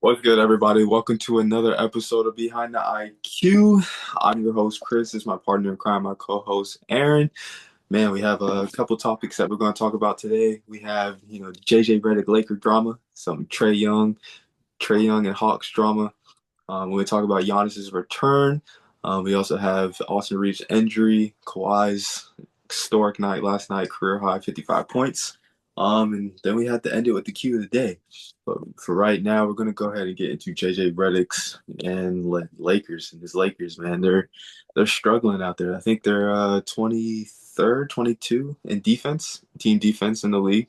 What's good, everybody? Welcome to another episode of Behind the IQ. I'm your host, Chris. This is my partner in crime, my co-host, Aaron. Man, we have a couple topics that we're going to talk about today. We have, JJ Redick Laker drama, some Trae Young and Hawks drama. We're talk about Giannis's return. We also have Austin Reeves' injury, Kawhi's historic night last night, career high 55 points. And then we have to end it with the cue of the day. But for right now, we're gonna go ahead and get into JJ Redick's and Lakers. And his Lakers, man, they're struggling out there. I think they're 23rd, 22 in defense, team defense in the league.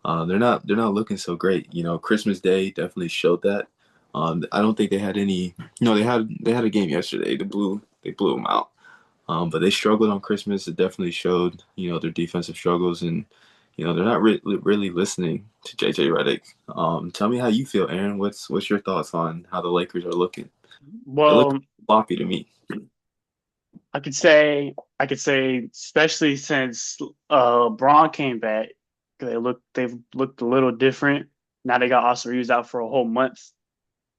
They're not looking so great. Christmas Day definitely showed that. I don't think they had any. No, they had a game yesterday. They blew them out. But they struggled on Christmas. It definitely showed, their defensive struggles, and they're not really listening to JJ Redick. Tell me how you feel, Aaron. What's your thoughts on how the Lakers are looking? They look Well, sloppy to me. I could say, especially since Braun came back, they've looked a little different. Now they got Austin Reeves out for a whole month,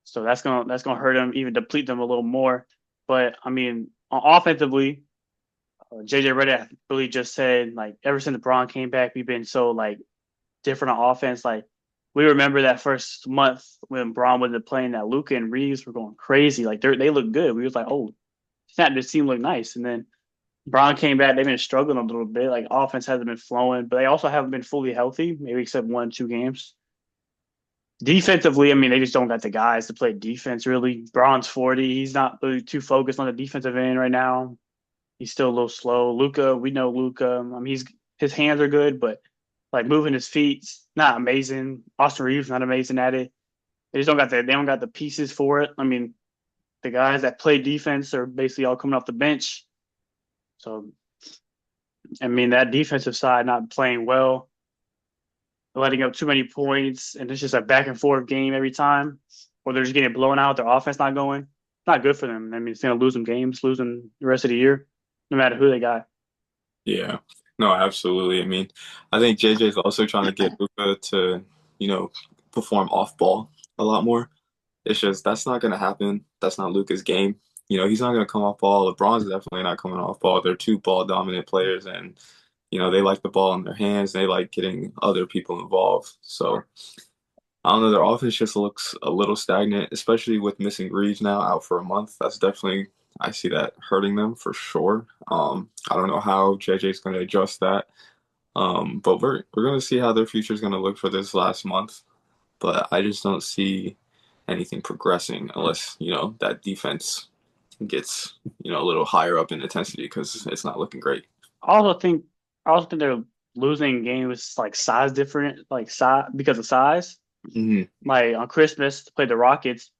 so that's gonna hurt them, even deplete them a little more. But I mean, offensively, JJ Redick really just said like ever since Braun came back, we've been so like different on offense. Like we remember that first month when Braun wasn't playing, that Luka and Reeves were going crazy. Like they look good. We was like, oh, snap, this team look nice. And then Braun came back. They've been struggling a little bit. Like offense hasn't been flowing, but they also haven't been fully healthy, maybe except 1, 2 games. Defensively, I mean, they just don't got the guys to play defense really. Braun's 40. He's not really too focused on the defensive end right now. He's still a little slow. Luka, we know Luka. I mean, his hands are good, but like moving his feet's not amazing. Austin Reeves not amazing at it. They don't got the pieces for it. I mean, the guys that play defense are basically all coming off the bench. So I mean, that defensive side not playing well, letting up too many points, and it's just a back and forth game every time, or they're just getting blown out. Their offense not going. It's not good for them. I mean, it's going to lose them games, losing the rest of the year, no matter who they got. Yeah. No, absolutely. I mean, I think JJ is also trying to get Luka to, you know, perform off ball a lot more. It's just that's not going to happen. That's not Luka's game. He's not going to come off ball. LeBron's definitely not coming off ball. They're two ball dominant players, and they like the ball in their hands. They like getting other people involved. So I don't know. Their offense just looks a little stagnant, especially with missing Reeves now out for a month. That's definitely I see that hurting them for sure. I don't know how JJ's going to adjust that. But we're going to see how their future is going to look for this last month. But I just don't see anything progressing unless, that defense gets, a little higher up in intensity because it's not looking great. I also think I also think they're losing games like size different, like size because of size. Hmm. Like on Christmas, to play the Rockets,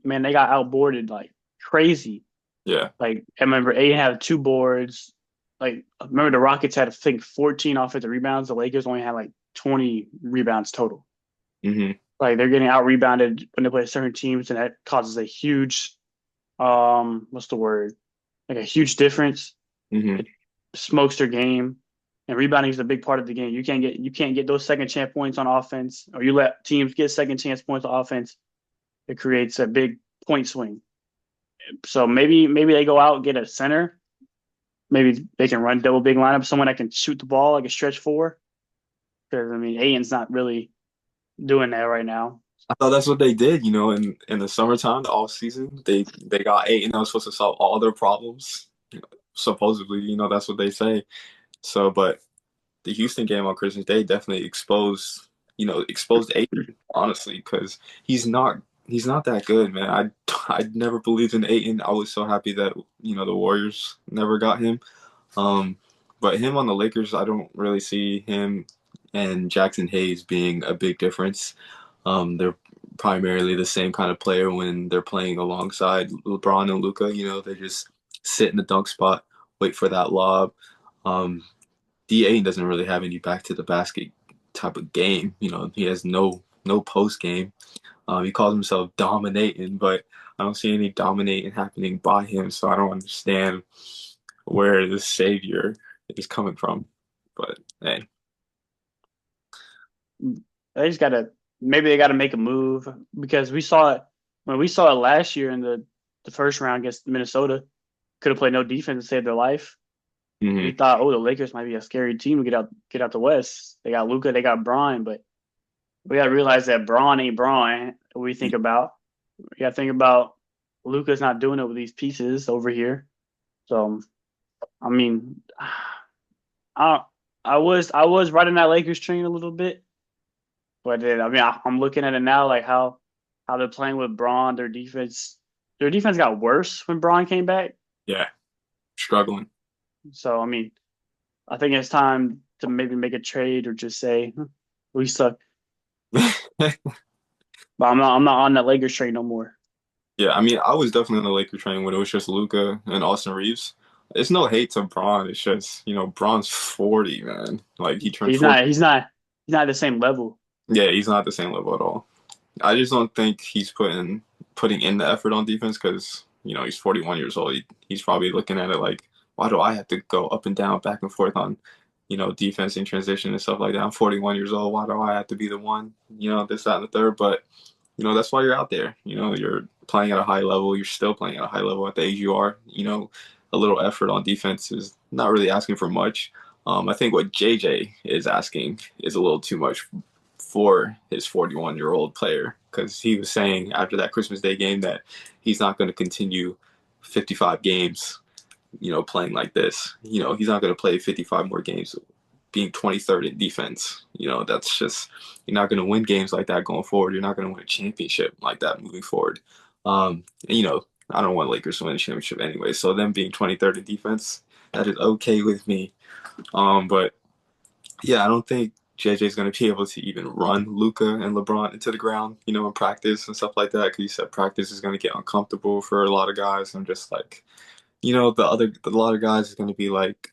man, they got outboarded like crazy. Yeah. Like I remember A had 2 boards. Like I remember the Rockets had I think 14 offensive rebounds. The Lakers only had like 20 rebounds total. Hmm. Like they're getting out rebounded when they play certain teams, and that causes a huge what's the word? Like a huge difference. Hmm. It smokes their game. And rebounding is a big part of the game. You can't get those second chance points on offense, or you let teams get second chance points on offense. It creates a big point swing. So maybe they go out and get a center. Maybe they can run double big lineup, someone that can shoot the ball like a stretch four. Because I mean, Aiton's not really doing that right now. I thought that's what they did, in the summertime, the off season. They got eight and that was supposed to solve all their problems. Supposedly, that's what they say. So, but the Houston game on Christmas Day definitely exposed Aiton, honestly, because he's not that good, man. I never believed in Aiton. I was so happy that the Warriors never got him. Um, but him on the Lakers, I don't really see him and Jackson Hayes being a big difference. They're primarily the same kind of player when they're playing alongside LeBron and Luca. They just sit in the dunk spot, wait for that lob. Um, DA doesn't really have any back to the basket type of game. He has no post game. He calls himself dominating, but I don't see any dominating happening by him. So I don't understand where the savior is coming from. But hey, They just gotta. maybe they got to make a move because we saw it when we saw it last year in the first round against Minnesota. Could have played no defense to save their life. We Hmm. thought, oh, the Lakers might be a scary team to get out the West. They got Luka, they got Bron, but we got to realize that Bron ain't Bron. We think about we got to think about Luka's not doing it with these pieces over here. So I mean, I I was riding that Lakers train a little bit, but then, I mean I'm looking at it now like how they're playing with Braun. Their defense got worse when Braun came back. Yeah, struggling. So I mean I think it's time to maybe make a trade or just say we suck. But I'm not on that Lakers train no more. Yeah, I mean, I was definitely on the Laker train when it was just Luca and Austin Reeves. It's no hate to Braun. It's just, Braun's 40, man. Like he turned He's 40. not he's not he's not at the same level. Yeah, he's not at the same level at all. I just don't think he's putting in the effort on defense because, he's 41 years old. He's probably looking at it like, why do I have to go up and down, back and forth on, defense and transition and stuff like that? I'm 41 years old. Why do I have to be the one, this, that, and the third? But that's why you're out there. You're playing at a high level. You're still playing at a high level at the age you are. A little effort on defense is not really asking for much. I think what JJ is asking is a little too much for his 41-year-old player because he was saying after that Christmas Day game that he's not going to continue 55 games, playing like this. He's not going to play 55 more games being 23rd in defense. That's just, you're not going to win games like that going forward. You're not going to win a championship like that moving forward. And, I don't want Lakers to win a championship anyway. So them being 23rd in defense, that is okay with me. But yeah, I don't think JJ is going to be able to even run Luca and LeBron into the ground, in practice and stuff like that. Because you said practice is going to get uncomfortable for a lot of guys. I'm just like, a lot of guys is going to be like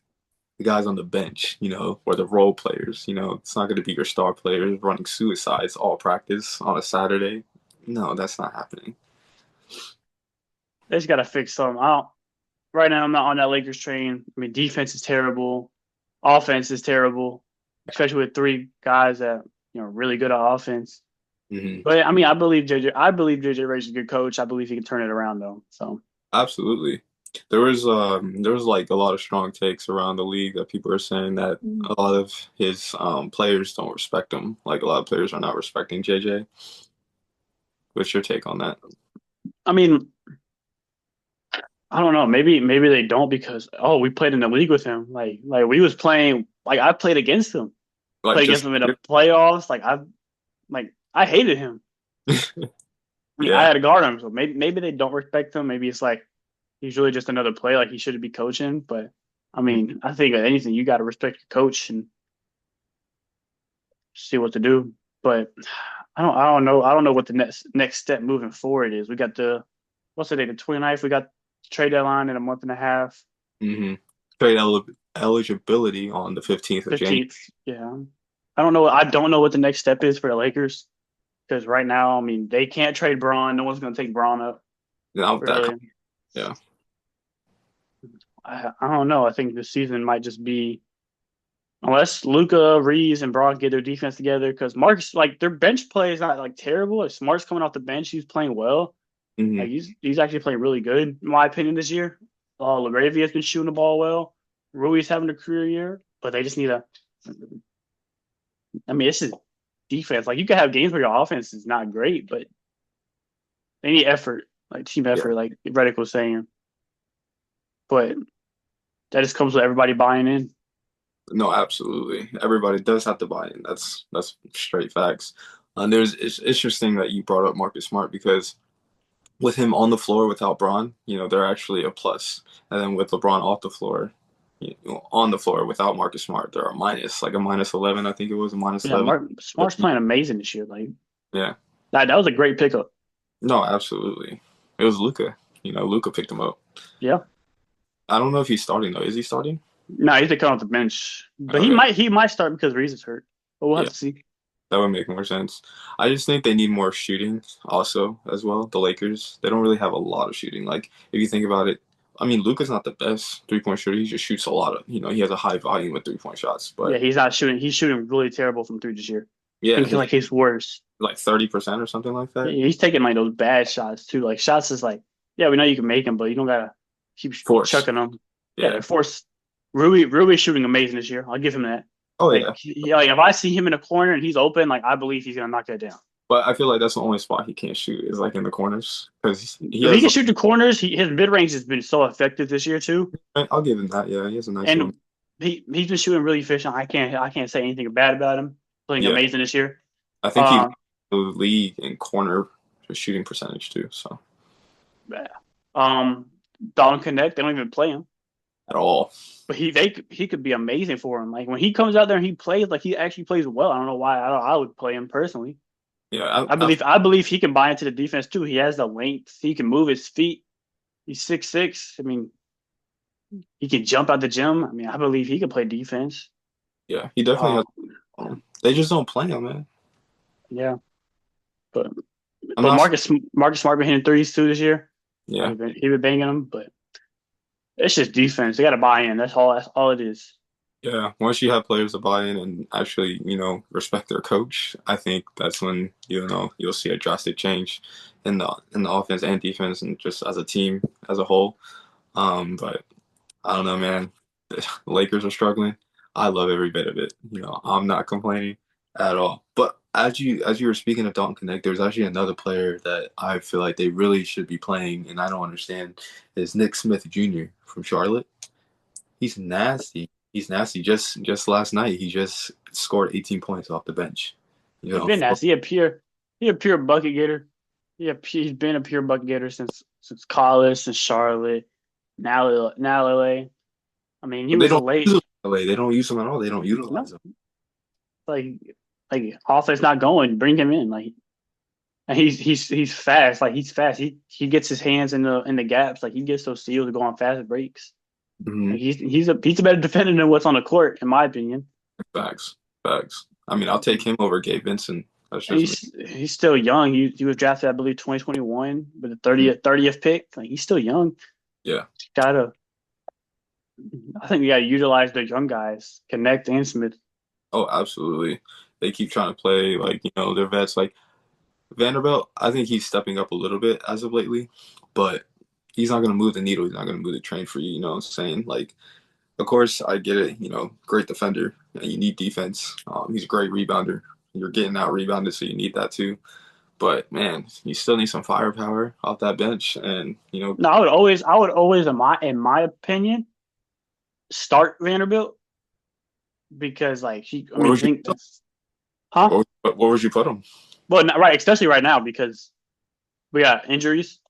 the guys on the bench, or the role players. It's not going to be your star players running suicides all practice on a Saturday. No, that's not happening. They just got to fix something. I don't, right now I'm not on that Lakers train. I mean defense is terrible, offense is terrible, especially with three guys that really good at offense. Hmm. But I mean I believe JJ Redick's a good coach. I believe he can turn it around though. So Absolutely. There was like a lot of strong takes around the league that people are saying that a lot of his players don't respect him. Like a lot of players are not respecting JJ. What's your take on that? I mean I don't know. Maybe they don't because we played in the league with him. Like we was playing. Like I played against him. Like Played against just him in the playoffs. I hated him. I mean I yeah, had to guard him. So maybe they don't respect him. Maybe it's like he's really just another player. Like he shouldn't be coaching. But I mean I think anything you got to respect your coach and see what to do. But I don't know what the next step moving forward is. We got what's the date? The 29th. We got the trade deadline in a month and a half. mm-hmm. Trade eligibility on the 15th of January. 15th. Yeah. I don't know. I don't know what the next step is for the Lakers because right now, I mean, they can't trade Braun. No one's going to take Braun up. Now with that, Really. yeah, I don't know. I think this season might just be unless Luca, Reeves, and Braun get their defense together because Mark's like their bench play is not like terrible. If Smart's coming off the bench, he's playing well. hmm Like he's actually playing really good in my opinion this year. LaRavia has been shooting the ball well. Rui's having a career year, but they just need a. I mean, this is defense. Like you can have games where your offense is not great, but they need effort, like team yeah, effort, like Redick was saying. But that just comes with everybody buying in. no, absolutely. Everybody does have to buy in. That's straight facts. And it's interesting that you brought up Marcus Smart because with him on the floor without Braun, they're actually a plus. And then with LeBron off the floor, on the floor without Marcus Smart, they're a minus, like a minus 11, I think it was a minus Yeah, 11. Smart's playing amazing this year. Like Yeah. that was a great pickup. No, absolutely. It was Luca. Luca picked him up. Yeah. I don't know if he's starting though. Is he starting? No, he's to come off the bench, but he Okay. might he might start because Reeves is hurt. But we'll have Yeah, to see. that would make more sense. I just think they need more shooting also as well. The Lakers, they don't really have a lot of shooting. Like if you think about it, I mean, Luca's not the best 3-point shooter. He just shoots a lot of, he has a high volume of 3-point shots. Yeah, But he's not shooting. He's shooting really terrible from three this year. I yeah, think like he's worse. like 30% or something like that. He's taking like those bad shots too. Like shots is like, yeah, we know you can make them, but you don't gotta keep Force. chucking them. Yeah, Yeah. they force. Ruby's shooting amazing this year. I'll give him that. Oh Like, yeah. like if I see him in a corner and he's open, like I believe he's gonna knock that down. But I feel like that's the only spot he can't shoot is like in the corners because he If he has. can shoot the corners, his mid range has been so effective this year too, I'll give him that. Yeah, he has a nice and little. he's been shooting really efficient. I can't say anything bad about him. Playing Yeah, amazing this year. I think he leads Um, the league in corner shooting percentage too. So um, Dalton Connect, they don't even play him. at all. But he could be amazing for him. Like when he comes out there and he plays, like he actually plays well. I don't know why I would play him personally. Yeah, I believe he can buy into the defense too. He has the length. He can move his feet. He's 6'6". I mean, he can jump out the gym. I mean, I believe he can play defense. yeah, he definitely has. Um, They just don't play him, man. yeah, but I'm but not. Marcus Smart been hitting threes too this year. Yeah, He been banging them, but it's just defense. They got to buy in. That's all it is. yeah. Once you have players to buy in and actually, respect their coach, I think that's when you'll see a drastic change in the offense and defense and just as a team as a whole. But I don't know, man. The Lakers are struggling. I love every bit of it. I'm not complaining at all. But as you were speaking of Dalton Connect, there's actually another player that I feel like they really should be playing, and I don't understand, is Nick Smith Jr. from Charlotte. He's nasty. He's nasty. Just last night, he just scored 18 points off the bench. You He's know, been nasty. He a pure bucket getter. He's been a pure bucket getter since college, since Charlotte, now LA. I mean, he but they was a don't use late him in LA. They don't use him at all. They don't no utilize him. like offense not going, bring him in. Like and he's fast. Like he's fast. He gets his hands in the gaps. Like he gets those steals to go on fast breaks. Hmm. Like he's a better defender than what's on the court, in my opinion. Facts. Facts. I mean, I'll take him over Gabe Vincent. That's And just me. he's still young. He was drafted, I believe, 2021 with the 30th pick. Like he's still young. Yeah. Gotta I think we gotta utilize the young guys, Connect and Smith. Oh, absolutely. They keep trying to play like, their vets like Vanderbilt. I think he's stepping up a little bit as of lately, but he's not going to move the needle. He's not going to move the train for you. You know what I'm saying? Like, of course, I get it. Great defender, and you need defense. He's a great rebounder. You're getting out rebounded, so you need that too. But man, you still need some firepower off that bench, and No, I would always in my opinion, start Vanderbilt because like I where mean, would you, huh? where would you put him? Well, not, right, especially right now because we got injuries.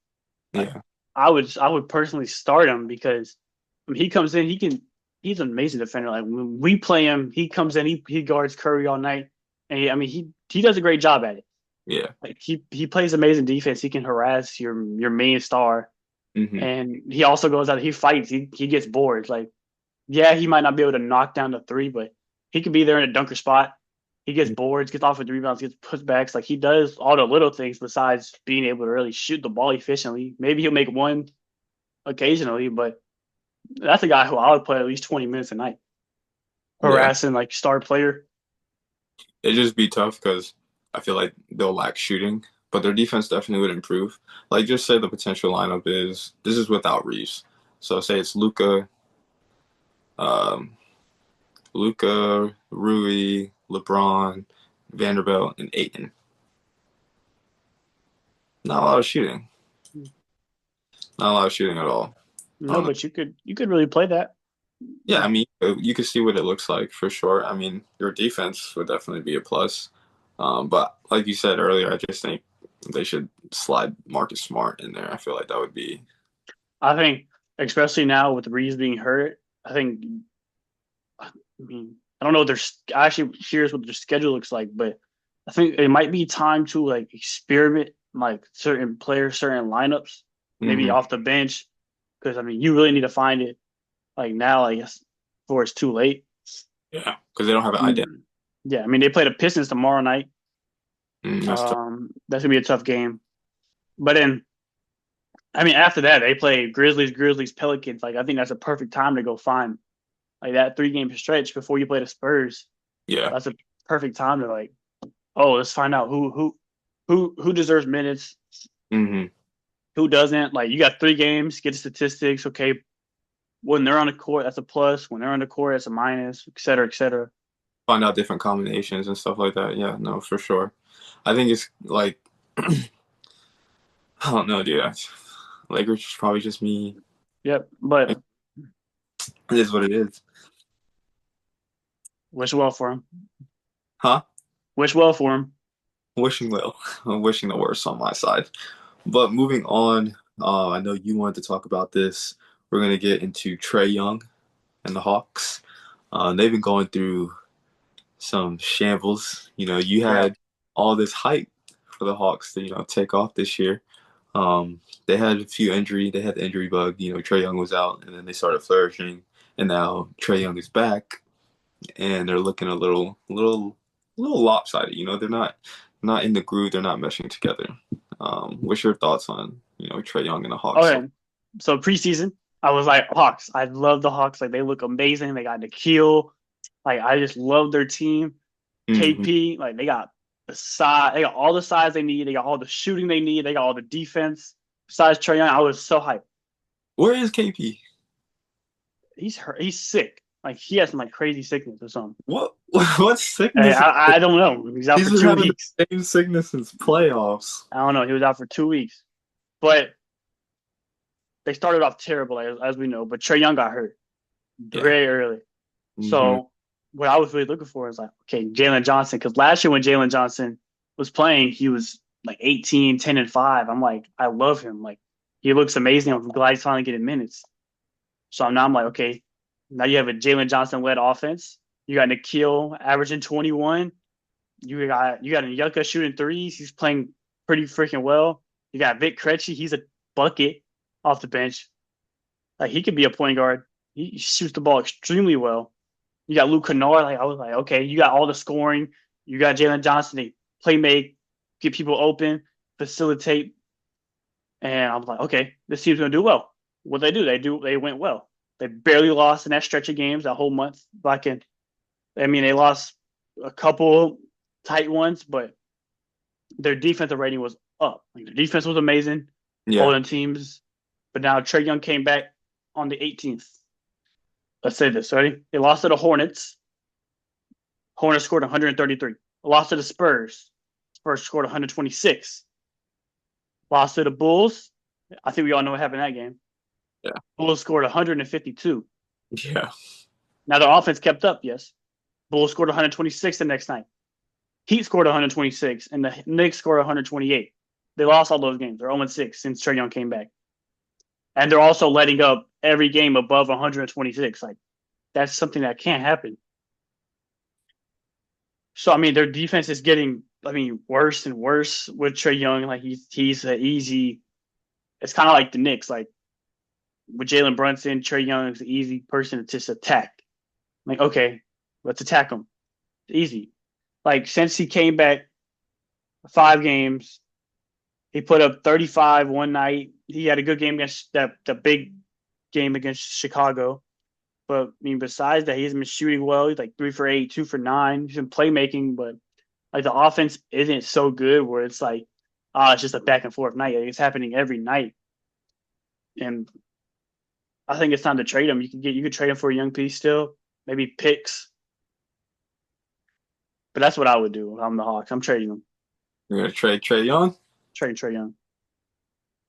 Like Yeah, I would personally start him because when he comes in, he's an amazing defender. Like when we play him, he comes in, he guards Curry all night, and I mean he does a great job at it. yeah. Like he plays amazing defense. He can harass your main star, Hmm. and he also goes out. He fights. He gets bored. Like yeah, he might not be able to knock down the three, but he could be there in a dunker spot. He gets boards, gets off with rebounds, gets putbacks. Like he does all the little things besides being able to really shoot the ball efficiently. Maybe he'll make one occasionally, but that's a guy who I would play at least 20 minutes a night, Yeah. harassing like star player. It'd just be tough because I feel like they'll lack shooting, but their defense definitely would improve. Like, just say the potential lineup is this is without Reeves. So say it's um, Rui, LeBron, Vanderbilt, and Aiton. Not a lot of shooting. Not a lot of shooting at all. No, Um, but you could really play that. yeah, I mean, you can see what it looks like for sure. I mean, your defense would definitely be a plus. But like you said earlier, I just think they should slide Marcus Smart in there. I feel like that would be. I think, especially now with Reeves being hurt, I think. I mean, I don't know. I actually curious what their schedule looks like, but I think it might be time to like experiment like certain players, certain lineups, maybe Mhm. off the bench, because I mean, you really need to find it like now, I guess, before it's too late. Yeah, because they don't have an identity. Mm, yeah, I mean, they play the Pistons tomorrow night. That's tough. That's gonna be a tough game. But then, I mean, after that, they play Grizzlies, Pelicans. Like, I think that's a perfect time to go find like that 3 game stretch before you play the Spurs. Yeah, That's a perfect time to like oh, let's find out who deserves minutes, Hmm. who doesn't. Like you got 3 games, get the statistics. Okay, when they're on the court, that's a plus. When they're on the court, that's a minus, et cetera, et cetera. Find out different combinations and stuff like that. Yeah, no, for sure. I think it's like I don't know, dude. Lakers is probably just me. Yep. It But is what it is. wish well for him. Huh? Wish well for him. Wishing well. I'm wishing the worst on my side. But moving on, I know you wanted to talk about this. We're gonna get into Trae Young and the Hawks. They've been going through some shambles. You Yeah. had all this hype for the Hawks to take off this year. They had a few injury. They had the injury bug. Trae Young was out, and then they started flourishing, and now Trae Young is back, and they're looking a little lopsided. They're not in the groove. They're not meshing together. What's your thoughts on Trae Young and the Hawks? So, Okay. So preseason, I was like Hawks. I love the Hawks. Like they look amazing. They got Nikhil. Like I just love their team. mhm. KP. Like they got the size. They got all the size they need. They got all the shooting they need. They got all the defense. Besides Trae Young, I was so hyped. Where is KP? He's hurt. He's sick. Like he has some like crazy sickness or something. What what Hey, sickness? I don't know. He's out He's for been two having weeks. the same sickness since playoffs. I don't know. He was out for 2 weeks. But they started off terrible, as we know. But Trae Young got hurt Yeah. very early. Hmm. So what I was really looking for is like, okay, Jalen Johnson. Because last year when Jalen Johnson was playing, he was like 18, 10, and 5. I'm like, I love him. Like he looks amazing. I'm glad he's finally getting minutes. So now I'm like, okay, now you have a Jalen Johnson led offense. You got Nikhil averaging 21. You got Nyeka shooting threes. He's playing pretty freaking well. You got Vic Krejci. He's a bucket off the bench. Like he could be a point guard. He shoots the ball extremely well. You got Luke Kennard. Like I was like, okay, you got all the scoring. You got Jalen Johnson. They play make, get people open, facilitate. And I was like, okay, this team's gonna do well. What they do? They went well. They barely lost in that stretch of games that whole month. Back in, I mean, they lost a couple tight ones, but their defensive rating was up. Like their defense was amazing, Yeah. holding teams. But now Trae Young came back on the 18th. Let's say this, ready? They lost to the Hornets. Hornets scored 133. Lost to the Spurs. Spurs scored 126. Lost to the Bulls. I think we all know what happened in that game. Yeah. Bulls scored 152. Yeah. Now their offense kept up, yes. Bulls scored 126 the next night. Heat scored 126, and the Knicks scored 128. They lost all those games. They're 0-6 since Trae Young came back. And they're also letting up every game above 126. Like, that's something that can't happen. So, I mean, their defense is getting, worse and worse with Trae Young. Like, he's an easy, it's kind of like the Knicks. Like, with Jalen Brunson, Trae Young is an easy person to just attack. Like, okay, let's attack him. It's easy. Like, since he came back 5 games, he put up 35 one night. He had a good game against the big game against Chicago. But I mean, besides that, he hasn't been shooting well. He's like 3 for 8, 2 for 9. He's been playmaking, but like the offense isn't so good where it's like, it's just a back and forth night. Like, it's happening every night. And I think it's time to trade him. You could trade him for a young piece still, maybe picks. But that's what I would do if I'm the Hawks. I'm trading him. You're gonna trade Trae Young? Trading Trae Young.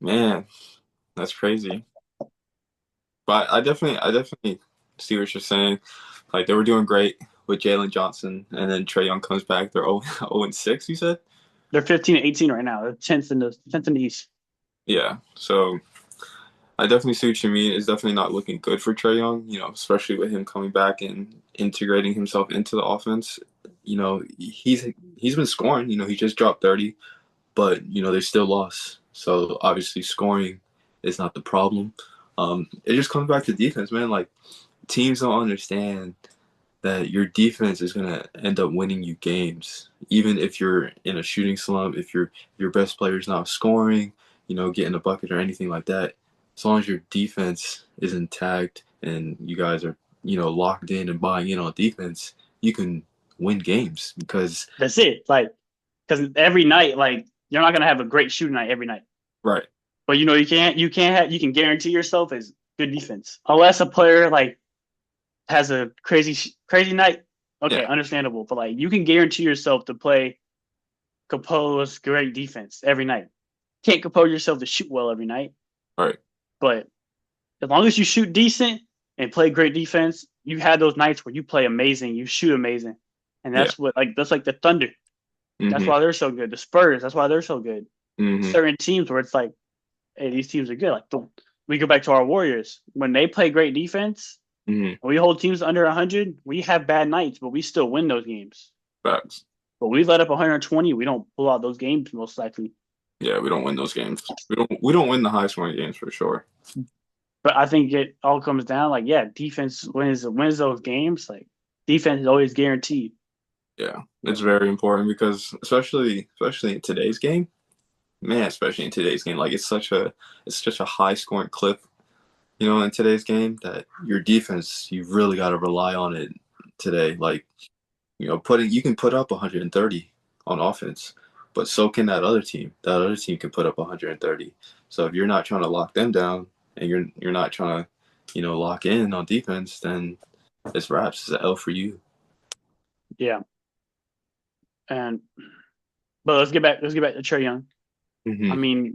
Man, that's crazy. But I definitely see what you're saying. Like they were doing great with Jalen Johnson, and then Trae Young comes back. They're 0 and 6. You said? They're 15 and 18 right now. They're 10th in the East. Yeah. So I definitely see what you mean. It's definitely not looking good for Trae Young. Especially with him coming back and integrating himself into the offense. He's been scoring. He just dropped 30, but they still lost. So obviously scoring is not the problem. It just comes back to defense, man. Like teams don't understand that your defense is gonna end up winning you games, even if you're in a shooting slump. If your best player is not scoring, getting a bucket or anything like that. As long as your defense is intact and you guys are locked in and buying in on defense, you can win games because That's it. Like because every night, like you're not gonna have a great shooting night every night. Right. But you can guarantee yourself is good defense unless a player like has a crazy night. Okay, Yeah. understandable. But like you can guarantee yourself to play compose great defense every night. Can't compose yourself to shoot well every night, Right. but as long as you shoot decent and play great defense, you have those nights where you play amazing, you shoot amazing, and Yeah. that's like the Thunder. That's Hmm. why they're so good. The Spurs. That's why they're so good. Hmm. Certain teams where it's like, hey, these teams are good. Like we go back to our Warriors when they play great defense. Hmm. We hold teams under 100. We have bad nights, but we still win those games. Facts. But we let up 120. We don't pull out those games most likely. Yeah, we don't win those games. We don't win the high scoring games for sure. But I think it all comes down like, yeah, defense wins those games. Like defense is always guaranteed. Yeah, it's very important because especially in today's game, man, especially in today's game, like it's such a high scoring clip, in today's game that your defense, you really got to rely on it today. Like, putting you can put up 130 on offense, but so can that other team. That other team can put up 130. So if you're not trying to lock them down and you're not trying to, lock in on defense, then it's wraps. It's an L for you. Yeah. And but let's get back to Trae Young. I Hmm. mean,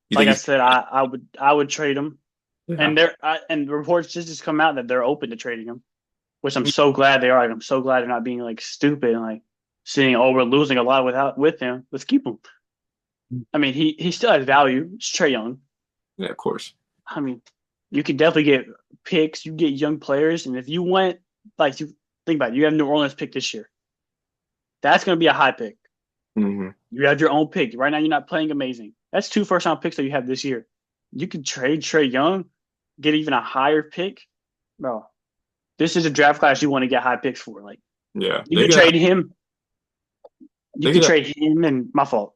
You like think I he's said, I would trade him. yeah. And reports just come out that they're open to trading him, which I'm so glad they are. Like, I'm so glad they're not being like stupid and like seeing, oh, we're losing a lot with him. Let's keep him. I mean, he still has value. It's Trae Young. Yeah, of course. I mean, you can definitely get picks. You get young players, and if you want, like, you think about it, you have New Orleans pick this year. That's going to be a high pick. Hmm. You have your own pick. Right now, you're not playing amazing. That's 2 first-round picks that you have this year. You can trade Trae Young, get even a higher pick, bro. This is a draft class you want to get high picks for. Like Yeah, you could trade him. You they could could have, trade him, and my fault.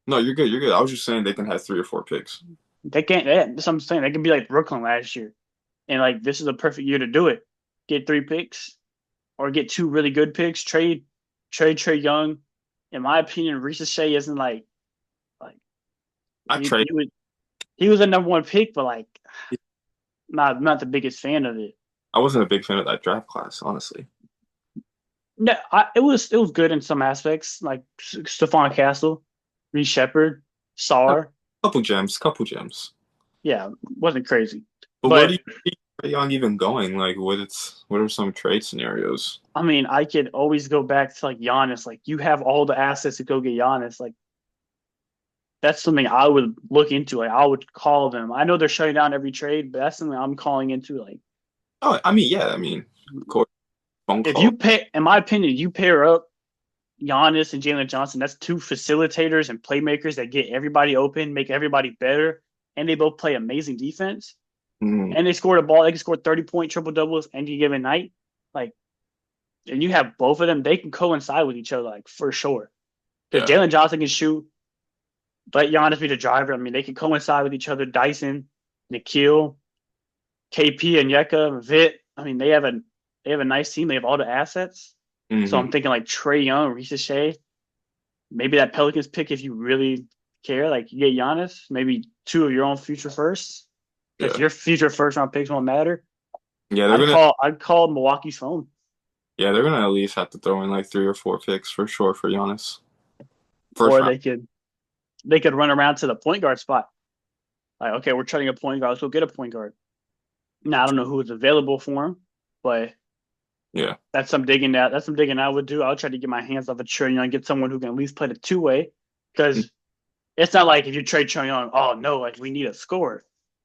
no, you're good. You're good. I was just saying they can have 3 or 4 picks. They can't. That's what I'm saying. They can be like Brooklyn last year, and like this is a perfect year to do it. Get 3 picks, or get 2 really good picks. Trade Trae Young. In my opinion, Ricochet isn't like I trade. he was a number 1 pick, but like not the biggest fan of it. I wasn't a big fan of that draft class, honestly. No, it was good in some aspects, like Stephon Castle, Reece Shepard, A Sar. couple gems, couple gems. Yeah, wasn't crazy. But where do But you see Trae Young even going? Like, what are some trade scenarios? I mean, I could always go back to like Giannis. Like you have all the assets to go get Giannis. Like that's something I would look into. Like I would call them. I know they're shutting down every trade, but that's something I'm calling into. Like Oh, I mean, yeah, I mean, of course, phone if call. you pay, in my opinion, you pair up Giannis and Jalen Johnson. That's 2 facilitators and playmakers that get everybody open, make everybody better, and they both play amazing defense. Mm, And they scored a ball. They can score 30-point triple doubles any given night. Like, and you have both of them. They can coincide with each other, like for sure. Because yeah. Jalen Johnson can shoot. Let Giannis be the driver. I mean, they can coincide with each other. Dyson, Nikhil, KP, and Yeka, Vit. I mean, they have a nice team. They have all the assets. So Hmm. I'm thinking like Trae Young, Ricochet, maybe that Pelicans pick if you really care. Like you get Giannis, maybe 2 of your own future firsts, because Yeah. your future first-round picks won't matter. Yeah, they're I'd gonna. call I'd call Milwaukee's phone, Yeah, they're gonna at least have to throw in like 3 or 4 picks for sure for Giannis. First or round. they could run around to the point guard spot. Like, okay, we're trading a point guard. Let's go get a point guard. Now I don't know who is available for him, but Yeah. that's some digging that that's some digging I would do. I'll try to get my hands off a Trae Young, get someone who can at least play the 2 way. Mm, Because it's not like if you trade Trae Young, oh no, like we need a scorer.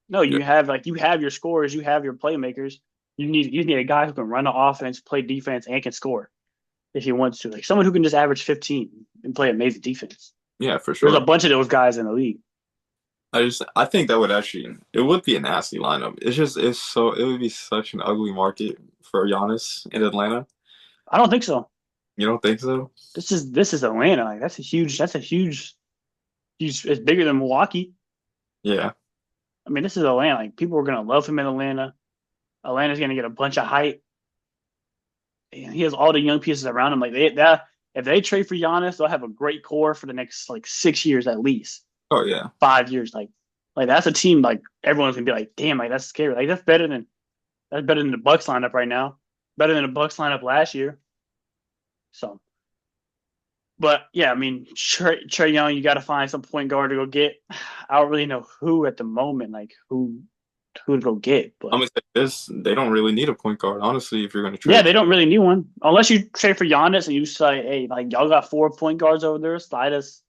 No, yeah. you have your scorers, you have your playmakers. You need a guy who can run the offense, play defense, and can score if he wants to. Like someone who can just average 15 and play amazing defense. Yeah, for There's a sure. bunch of those guys in the league. I think that would actually it would be a nasty lineup. It would be such an ugly market for Giannis in Atlanta. I don't think so. You don't think so? This is Atlanta. Like that's a huge. It's bigger than Milwaukee. Yeah. I mean, this is Atlanta. Like people are gonna love him in Atlanta. Atlanta's gonna get a bunch of hype. And he has all the young pieces around him. Like If they trade for Giannis, they'll have a great core for the next like 6 years at least, Oh yeah. 5 years. Like that's a team like everyone's gonna be like, damn, like that's scary. Like that's better than the Bucks lineup right now. Better than the Bucks lineup last year. So, but yeah, I mean, Trae Young, you got to find some point guard to go get. I don't really know who at the moment, like who to go get, I'm but gonna say this: they don't really need a point guard, honestly. If you're gonna yeah, trade, they don't really need one unless you trade for Giannis and you say, hey, like y'all got 4 point guards over there, slide us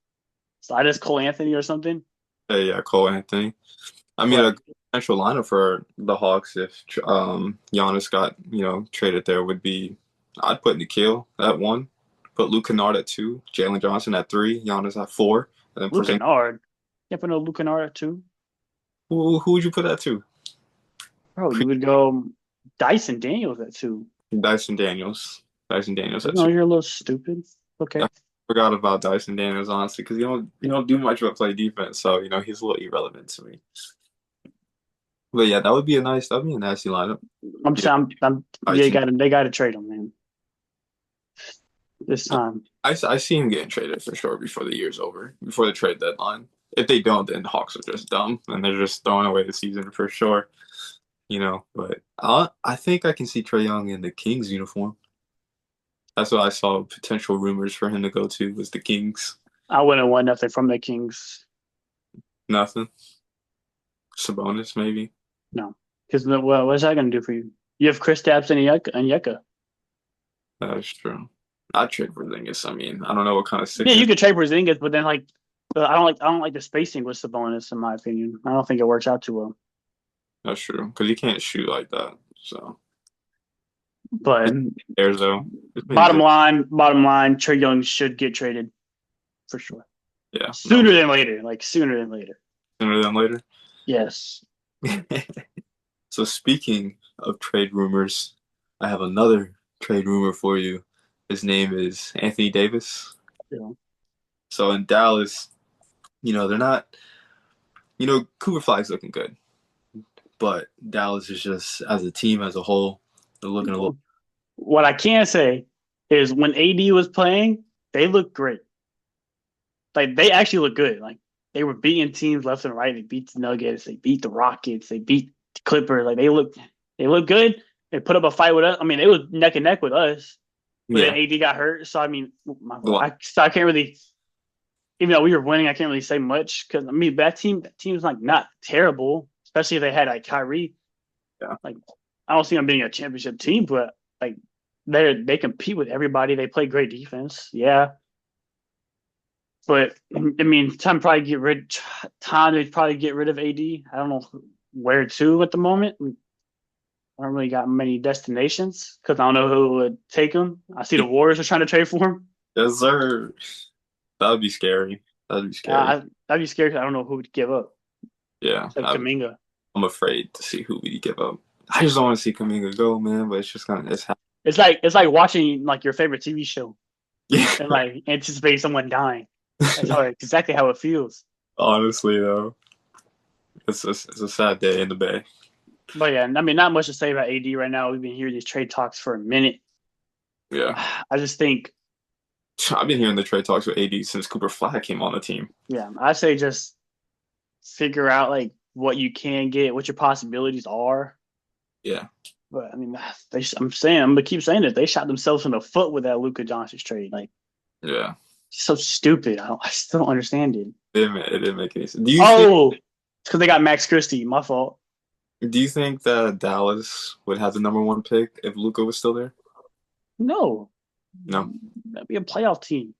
Cole Anthony or something. yeah, Cole Anthony. I mean, a But potential lineup for the Hawks if Giannis got traded there would be I'd put Nikhil at one, put Luke Kennard at two, Jalen Johnson at three, Giannis at four, and then Luke present. Kennard, you put no Luke Kennard too, Who would you put that to? bro. You would go Dyson Daniels at two. Dyson Daniels. Dyson Daniels You at know two. you're a little stupid. Okay. I forgot about Dyson Daniels honestly because you don't do much but play defense, so he's a little irrelevant to me. But yeah, that'd be a nasty lineup. I'm Yeah, saying, Dyson. they got to trade him, man. This time, I see him getting traded for sure before the year's over, before the trade deadline. If they don't, then Hawks are just dumb and they're just throwing away the season for sure. But I think I can see Trae Young in the Kings uniform. That's what I saw potential rumors for him to go to was the Kings. I wouldn't want nothing from the Kings. Nothing. Sabonis maybe. No, because what's that going to do for you? You have Chris Stapps and Yeka. That's true. I'd trade for Porzingis. I mean, I don't know what kind of Yeah, you sickness. could trade Porzingis, but then like I don't like the spacing with Sabonis in my opinion. I don't think it works out too well. That's true because he can't shoot like that. So But there's though. It's been bottom good. line, Trae Young should get traded for sure. Yeah. No. Sooner than later. Like sooner than later. Sooner than later. Yes. So speaking of trade rumors, I have another trade rumor for you. His name is Anthony Davis. Yeah. So in Dallas, they're not, Cooper Flag's looking good, but Dallas is just as a team as a whole, they're looking a little. What I can say is when AD was playing, they looked great. Like they actually looked good. Like they were beating teams left and right. They beat the Nuggets. They beat the Rockets. They beat the Clippers. Like they looked good. They put up a fight with us. I mean, they was neck and neck with us. But Yeah. then AD got hurt. So I mean, Well, I can't really. Even though we were winning, I can't really say much because I mean that team's like not terrible, especially if they had like Kyrie. yeah. Like I don't see them being a championship team, but like they compete with everybody. They play great defense. Yeah. But I mean, time to probably get rid of AD. I don't know where to at the moment. I don't really got many destinations because I don't know who would take him. I see the Warriors are trying to trade for him. Yes, sir. That would be scary. That would be scary. I'd be scared. 'Cause I don't know who would give up Yeah. except Kaminga. I'm afraid to see who we give up. I just don't want to see Kaminga go, man, but it's just kind of, It's like watching like your favorite TV show yeah. and like anticipating someone dying. That's exactly how it feels. Honestly, though, it's a sad day in the Bay. But yeah, I mean, not much to say about AD right now. We've been hearing these trade talks for a minute. Yeah. I just think, I've been hearing the trade talks with AD since Cooper Flag came on the team. yeah, I say just figure out like what you can get, what your possibilities are. Yeah. But I mean, I'm gonna keep saying it. They shot themselves in the foot with that Luka Doncic trade. Like, Yeah. so stupid. I still don't understand it. It didn't make any sense. It's because they got Max Christie. My fault. Do you think that Dallas would have the number one pick if Luka was still there? No, No. that'd be a playoff team.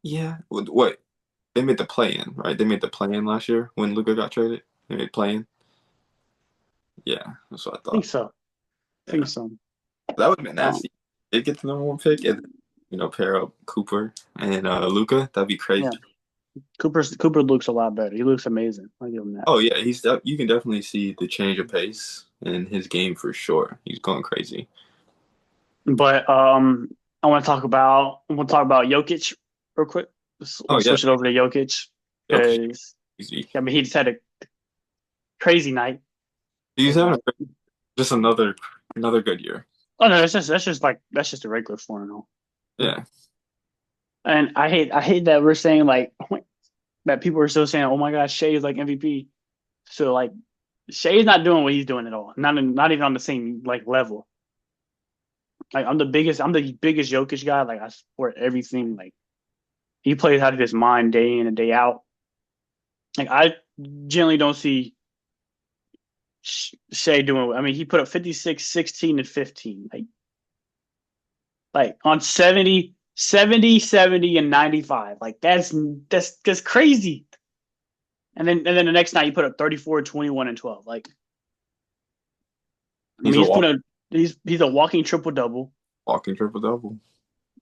Yeah. What? They made the play-in, right? They made the play-in last year when Luka got traded. They made play-in. Yeah, that's what I I think thought. so. I think so. That would have been nasty. They get the number one pick and pair up Cooper and Luka. That'd be crazy. Yeah. Cooper looks a lot better. He looks amazing. I give him that. Oh yeah, you can definitely see the change of pace in his game for sure. He's going crazy. But I want to talk about Jokic real quick. Let's switch it over to Jokic because Easy. I mean he just had a crazy night. He's having just another good year. Oh no, that's just a regular 4-0. Yeah, And I hate that we're saying like that people are still saying, oh my gosh, Shea is like MVP. So like Shea's not doing what he's doing at all. Not even on the same like level. Like I'm the biggest Jokic guy. Like I support everything. Like he plays out of his mind day in and day out. Like I generally don't see Shea doing. I mean, he put up 56, 16, and 15. Like on 70, 70, 70, and 95. Like that's crazy. And then the next night he put up 34, 21, and 12. Like I he's mean, a he's a walking triple double. walking triple double.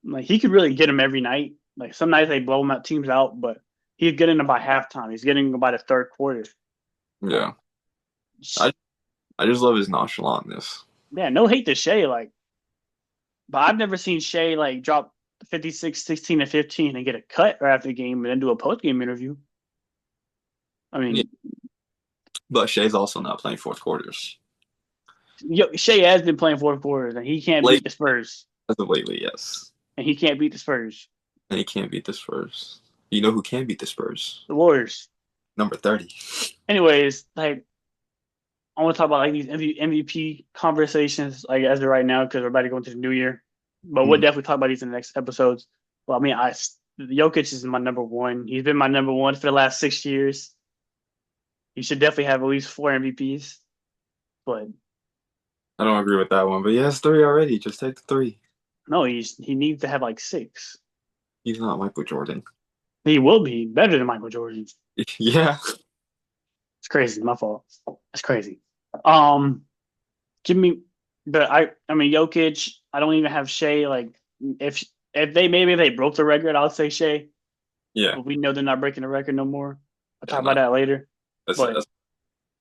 Like he could really get him every night. Like some nights they blow him out teams out, but he's getting them by halftime. He's getting them by the third quarter. Like Yeah, I I just love his nonchalantness. yeah, no hate to Shea, like, but I've never seen Shea like drop 56, 16, and 15 and get a cut right after the game and then do a post game interview. I Yeah, mean, but Shea's also not playing fourth quarters. Shea has been playing fourth quarters and he can't Late beat the Spurs. as of lately, yes, And he can't beat the Spurs. and he can't beat the Spurs. You know who can beat the Spurs? The Warriors. Number 30. Anyways, like I want to talk about like these MVP conversations, like as of right now, because we're about to go into the new year. But we'll Mm. definitely talk about these in the next episodes. Well, I mean, Jokic is my number one. He's been my number one for the last 6 years. He should definitely have at least 4 MVPs. But I don't agree with that one, but he has three already. Just take the three. no, he needs to have like six. He's not Michael Jordan. He will be better than Michael Jordan. Yeah. It's crazy. My fault. It's crazy. Um, give me, but I mean, Jokic. I don't even have Shea. Like, if they broke the record, I'll say Shea. Yeah. But we know they're not breaking the record no more. I'll Yeah, talk no, about that later. But that's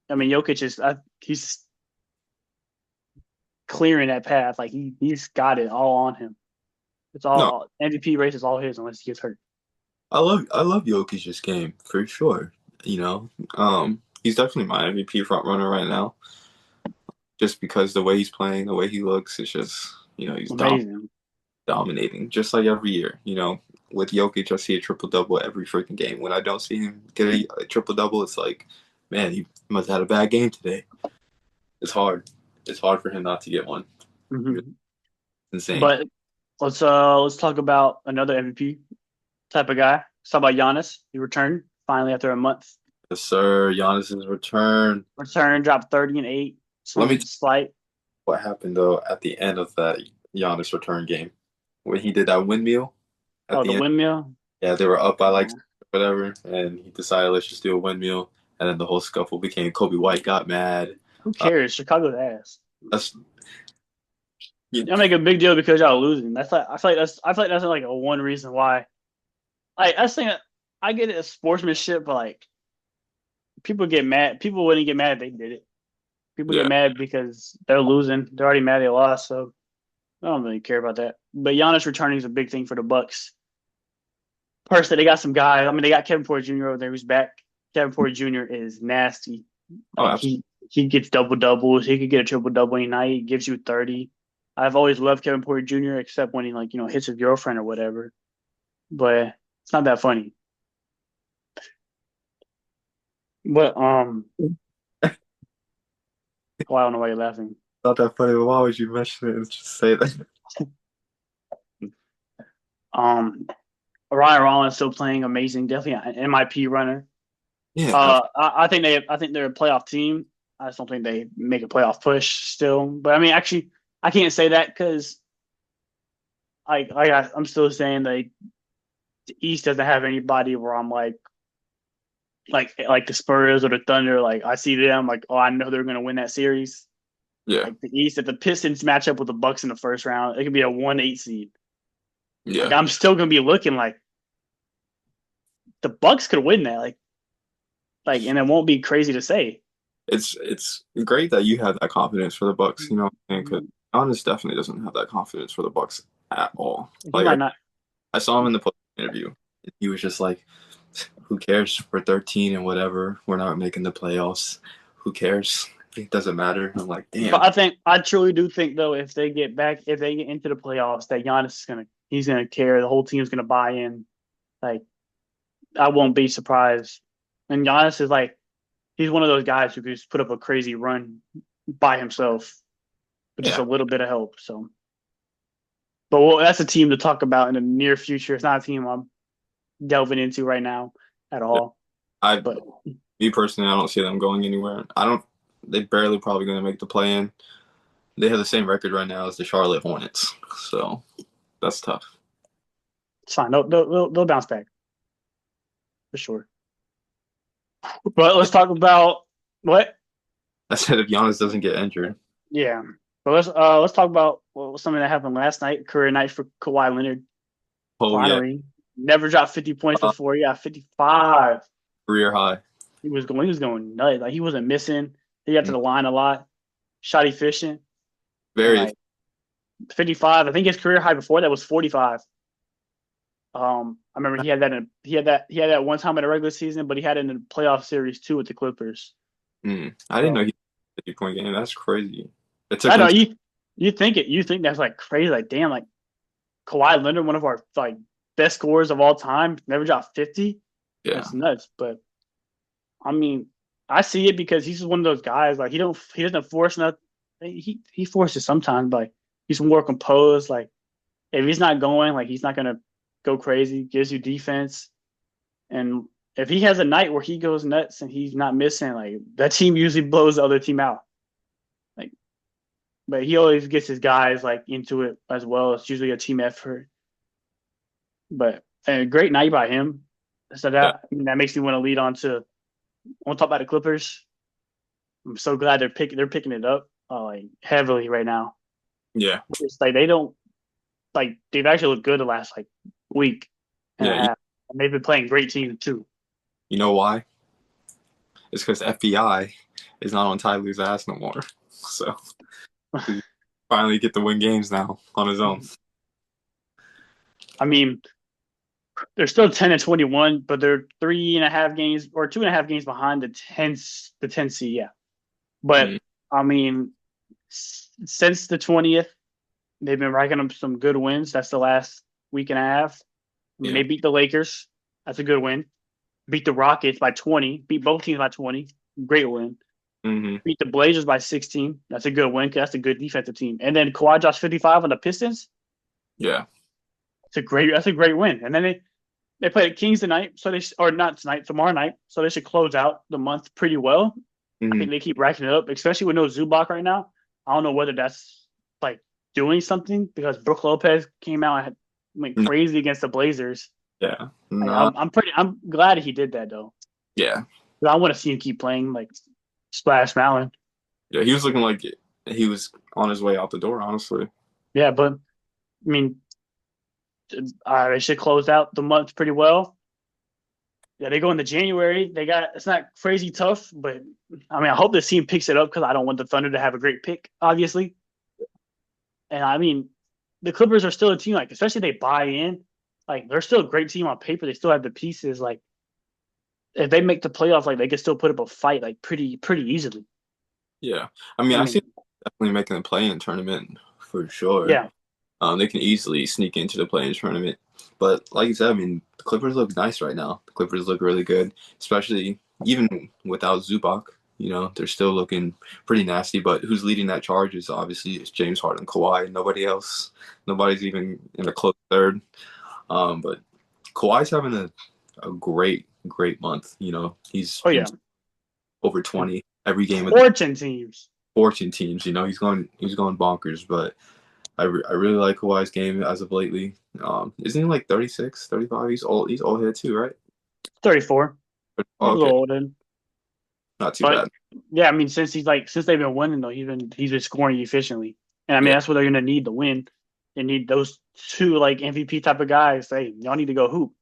I mean, Jokic he's clearing that path. Like he's got it all on him. It's no. all MVP race is all his unless he gets hurt. I love Jokic's game for sure. You know, he's definitely my MVP front runner right now. Just because the way he's playing, the way he looks, it's just he's Amazing. dominating, just like every year. With Jokic, I see a triple double every freaking game. When I don't see him get a triple double, it's like, man, he must have had a bad game today. It's hard. It's hard for him not to get one. It's Hmm. insane. But let's talk about another MVP type of guy. Let's talk about Giannis. He returned finally after a month. Yes, sir. Giannis's return. Return dropped 30 and 8. Let me Some tell you slight. what happened though at the end of that Giannis return game when he did that windmill at Oh, the the end. windmill. Yeah, they were up by like Yeah. whatever, and he decided let's just do a windmill, and then the whole scuffle became Kobe White got mad. Who cares? Chicago's ass. That's you, Y'all make a big deal because y'all losing. I feel like that's like a one reason why. Like I think I get it as sportsmanship, but like people get mad. People wouldn't get mad if they did it. People get yeah. mad because they're losing. They're already mad they lost, so I don't really care about that. But Giannis returning is a big thing for the Bucks. Personally, they got some guys. I mean, they got Kevin Porter Jr. over there who's back. Kevin Porter Jr. is nasty. Oh, Like he gets double doubles. He could get a triple double any night. He gives you 30. I've always loved Kevin Porter Jr. except when he like hits his girlfriend or whatever. But it's not that funny. But well, I don't know why you're laughing. not that funny, but why would you mention it and just say that? Um, Ryan Rollins still playing amazing. Definitely an MIP runner. Yeah, I think they're a playoff team. I just don't think they make a playoff push still. But I mean, actually, I can't say that because I'm still saying that the East doesn't have anybody where I'm like the Spurs or the Thunder. Like I see them like, oh, I know they're gonna win that series. yeah, Like the East, if the Pistons match up with the Bucks in the first round, it could be a 1-8 seed. Like yeah. I'm still gonna be looking like the Bucks could win that. Like, and it won't be crazy to say. It's great that you have that confidence for the Bucks. You know what I'm saying? Because Giannis definitely doesn't have that confidence for the Bucks at all. He might not. I saw him in the post interview. He was just like, "Who cares? We're 13 and whatever. We're not making the playoffs. Who cares?" it doesn't matter. I'm like, But damn. I truly do think though, if they get into the playoffs, that Giannis is he's gonna care. The whole team's gonna buy in. Like I won't be surprised. And Giannis is like he's one of those guys who could just put up a crazy run by himself with just Yeah, a little bit of help. So, but that's a team to talk about in the near future. It's not a team I'm delving into right now at yeah. all. I, But me personally, I don't see them going anywhere. I don't. They barely probably going to make the play in. They have the same record right now as the Charlotte Hornets, so that's tough. it's fine. They'll bounce back for sure. But let's talk about what? I said if Giannis doesn't get injured. Yeah. But let's talk about something that happened last night. Career night for Kawhi Leonard. Oh yeah, Finally, never dropped 50 points uh, before. Yeah, 55. career high. He was going nuts. Like he wasn't missing. He got to Mm, the line a lot. Shot efficient. And very like 55. I think his career high before that was 45. I remember he had that one time in the regular season, but he had it in the playoff series too with the Clippers. I didn't know he So had a 50-point game. That's crazy. It took I know him. you think that's like crazy, like damn, like Kawhi Leonard, one of our like best scorers of all time, never dropped 50. Yeah, That's nuts. But I mean, I see it because he's just one of those guys. Like he doesn't force nothing. He forces sometimes, but he's more composed. Like if he's not going, like he's not gonna go crazy. Gives you defense, and if he has a night where he goes nuts and he's not missing, like that team usually blows the other team out. Like, but he always gets his guys like into it as well. It's usually a team effort. But a great night by him. So yeah, that makes me want to lead on to. I want to talk about the Clippers. I'm so glad they're picking it up like heavily right now. yeah, It's like they don't like they've actually looked good the last like week and a yeah. half, and they've been playing great teams too. You know why? It's because FBI is not on Tyler's ass no more. So he finally get to win games now on his own. I mean, they're still 10-21, but they're 3.5 games or 2.5 games behind the 10 seed. Yeah, but Mm, I mean, since the 20th, they've been racking up some good wins. That's the last week and a half. I mean, yeah. they beat the Lakers. That's a good win. Beat the Rockets by 20. Beat both teams by 20. Great win. hmm Beat the Blazers by 16. That's a good win because that's a good defensive team. And then Kawhi drops 55 on the Pistons. Yeah. That's a great win. And then they play the Kings tonight, so or not tonight, tomorrow night. So they should close out the month pretty well. I hmm think they keep racking it up, especially with no Zubac right now. I don't know whether that's like doing something because Brook Lopez came out and went No, crazy against the Blazers. yeah. Like, Nah. I'm glad he did that though. Yeah. 'Cause I want to see him keep playing like Splash Mountain. Yeah. He was looking like he was on his way out the door, honestly. Yeah, but I mean, they should close out the month pretty well. Yeah, they go into January. It's not crazy tough, but I mean, I hope this team picks it up because I don't want the Thunder to have a great pick, obviously. And I mean, the Clippers are still a team, like, especially if they buy in, like, they're still a great team on paper. They still have the pieces. Like, if they make the playoffs, like, they can still put up a fight, like, pretty easily. Yeah. I mean, I I see mean, them definitely making the play-in tournament for sure. yeah. They can easily sneak into the play-in tournament. But like you said, I mean, the Clippers look nice right now. The Clippers look really good, especially even without Zubac. You know, they're still looking pretty nasty. But who's leading that charge is obviously it's James Harden, Kawhi, nobody else. Nobody's even in a close third. But Kawhi's having a great month. You know, he's Oh, been yeah. over 20 every game of the Fortune teams. fortune teams. You know, he's going bonkers. But I really like Kawhi's game as of lately. Isn't he like 36, 35? He's old head too, right? 34. But, He's a okay, little older. not too But bad. yeah, I mean, since they've been winning though, he's been scoring efficiently, and I mean Yeah, that's what they're gonna need to win. They need those two like MVP type of guys. Hey, y'all need to go hoop.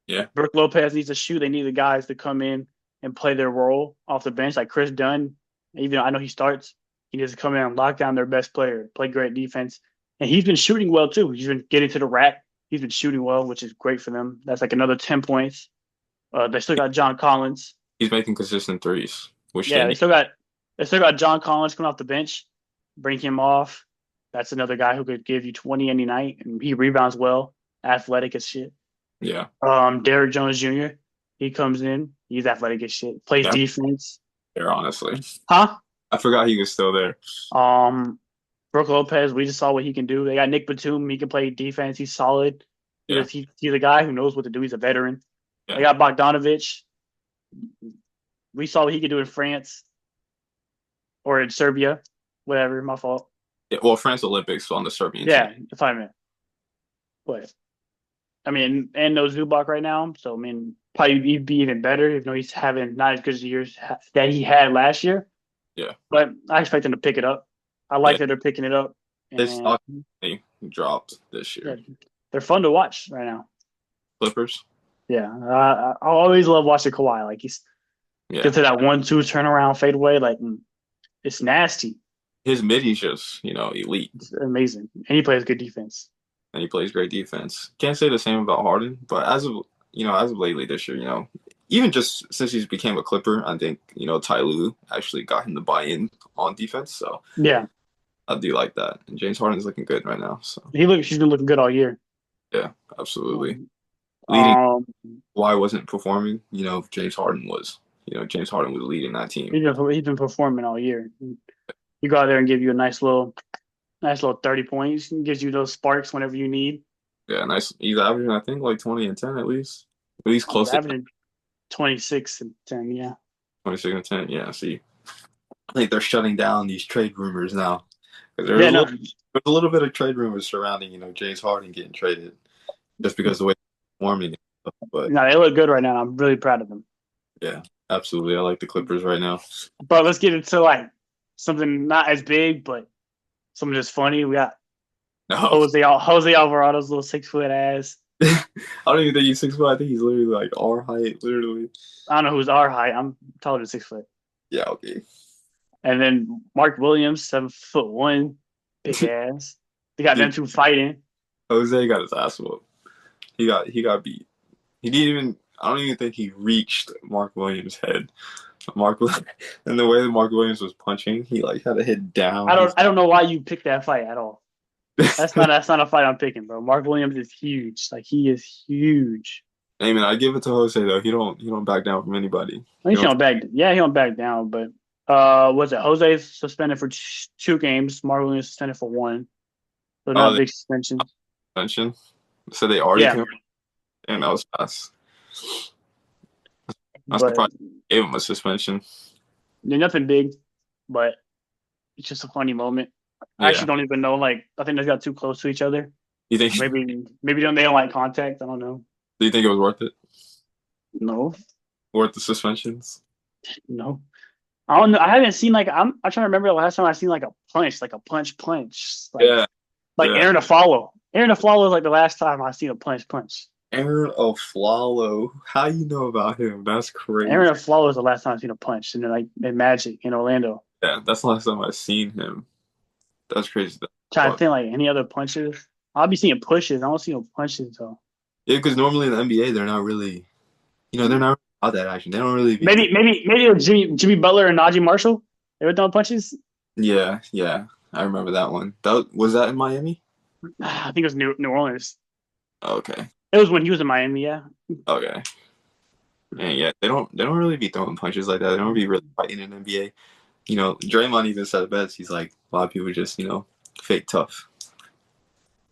yeah, Brook Lopez needs to shoot. They need the guys to come in and play their role off the bench, like Chris Dunn. Even though I know he starts, he needs to come in and lock down their best player, play great defense, and he's been shooting well too. He's been getting to the rack. He's been shooting well, which is great for them. That's like another 10 points. They still got John Collins. he's making consistent threes, which they Yeah, need. they They still got John Collins coming off the bench. Bring him off. That's another guy who could give you 20 any night, and he rebounds well, athletic as shit. Yeah. Derrick Jones Jr. He comes in. He's athletic as shit. Plays Yeah. defense. There, honestly. Huh? I forgot he was still there. Um, Brooke Lopez. We just saw what he can do. They got Nick Batum. He can play defense. He's solid. Yeah. He's a guy who knows what to do. He's a veteran. Yeah. They got Bogdanovich. We saw what he could do in France or in Serbia. Whatever. My fault. Yeah, well, France Olympics on the Serbian Yeah, team. if I meant. But I mean, and no Zubac right now. So I mean, probably he'd be even better, even though he's having not as good as years that he had last year. Yeah. But I expect them to pick it up. I like Yeah. that they're picking it up. They And stock they dropped this yeah, year. they're fun to watch right now. Clippers. Yeah, I always love watching Kawhi. Like he's Yeah. get to that 1-2 turnaround fadeaway. Like it's nasty. His mid, he's just, elite. It's amazing, and he plays good defense. And he plays great defense. Can't say the same about Harden, but as of lately this year, even just since he's became a Clipper, I think, Ty Lue actually got him to buy in on defense. So Yeah, I do like that. And James Harden's looking good right now. So he's been looking good all year. yeah, absolutely. Leading Um, why wasn't performing, James Harden was. James Harden was leading that team. he's been performing all year. You go out there and give you a nice little 30 points. He gives you those sparks whenever you need. Yeah, nice. He's averaging, I think, like 20 and 10 at least. At least close He's to averaging 26 and 10. Yeah. 26 and 10. Yeah, see. I think they're shutting down these trade rumors now. Yeah. No. There's a little bit of trade rumors surrounding, James Harden getting traded just because of the way he's performing. But No, they look good right now. I'm really proud of them. yeah, absolutely. I like the Clippers right now. But let's get into like something not as big, but something just funny. We got No, Jose Alvarado's little 6 foot ass. I don't even think he's 6 foot. I think he's literally like our height, literally. I don't know who's our height. I'm taller than 6 foot. Yeah, okay. And then Mark Williams, 7'1", big ass. They got them two fighting. Jose got his ass whooped. He got beat. He didn't even. I don't even think he reached Mark Williams' head. And the way that Mark Williams was punching, he like had to hit down. I don't know why you picked that fight at all. That's not a fight I'm picking, bro. Mark Williams is huge. Like he is huge. Hey man, I give it to Jose though. He don't back down from anybody. He don't back. Yeah, he don't back down. But was it Jose's suspended for 2 games? Mark Williams suspended for 1. So not a big suspension. Suspension. So they already Yeah. and that was fast. I'm surprised they gave him a suspension. They're nothing big, but it's just a funny moment. I actually don't even know. Like, I think they got too close to each other. You think Maybe they don't like contact. I don't know. Do you think it was worth it? No, Worth the suspensions? no. I don't know. I haven't seen like I'm trying to remember the last time I seen like a punch. Like, Yeah. Like Yeah. Aaron Aflalo. Aaron Aflalo is like the last time I seen a punch. Aaron Aflalo. How you know about him? That's crazy. Aaron Aflalo is the last time I seen a punch, and then like in Magic in Orlando. Yeah, that's the last time I've seen him. That's crazy. Trying to think like any other punches. I'll be seeing pushes. I don't see no punches though. Yeah, because normally in the NBA they're not really, they're not about that action. They don't really. Maybe Jimmy Butler and Najee Marshall. They were throwing punches. Yeah. I remember that one. Was that in Miami? I think it was New Orleans. Okay. It was when he was in Miami. Yeah. Okay. And yeah, they don't really be throwing punches like that. They don't be really fighting in the NBA. Draymond even said best. He's like, a lot of people just, fake tough.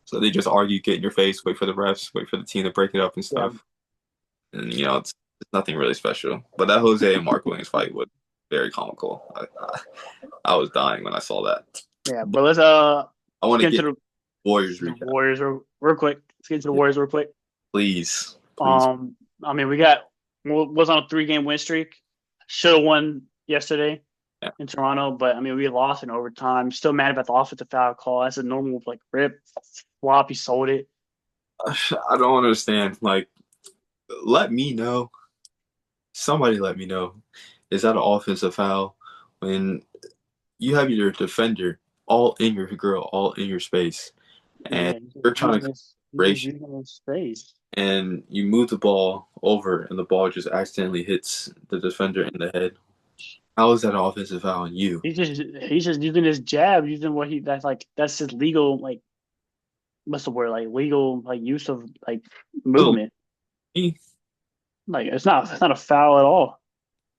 So they just argue, get in your face, wait for the refs, wait for the team to break it up and stuff. Yeah. And it's nothing really special. But that Jose and Mark Williams fight was very comical. I was dying when I saw that. Yeah, but let's I want to get get to the Warriors recap. Warriors real quick. Let's get to the Warriors real quick. Please. I mean, we was on a 3-game win streak. Should have won yesterday in Toronto, but I mean, we lost in overtime. Still mad about the offensive foul call. That's a normal like rip flop. He sold it. I don't understand. Like, let me know. Somebody let me know. Is that an offensive foul when you have your defender all in your girl, all in your space, and you're trying to race space, and you move the ball over, and the ball just accidentally hits the defender in the head? How is that offensive foul on you? He's just using his jab, using what he that's his legal what's the word, like legal use of So, movement. me? It's not a foul at all.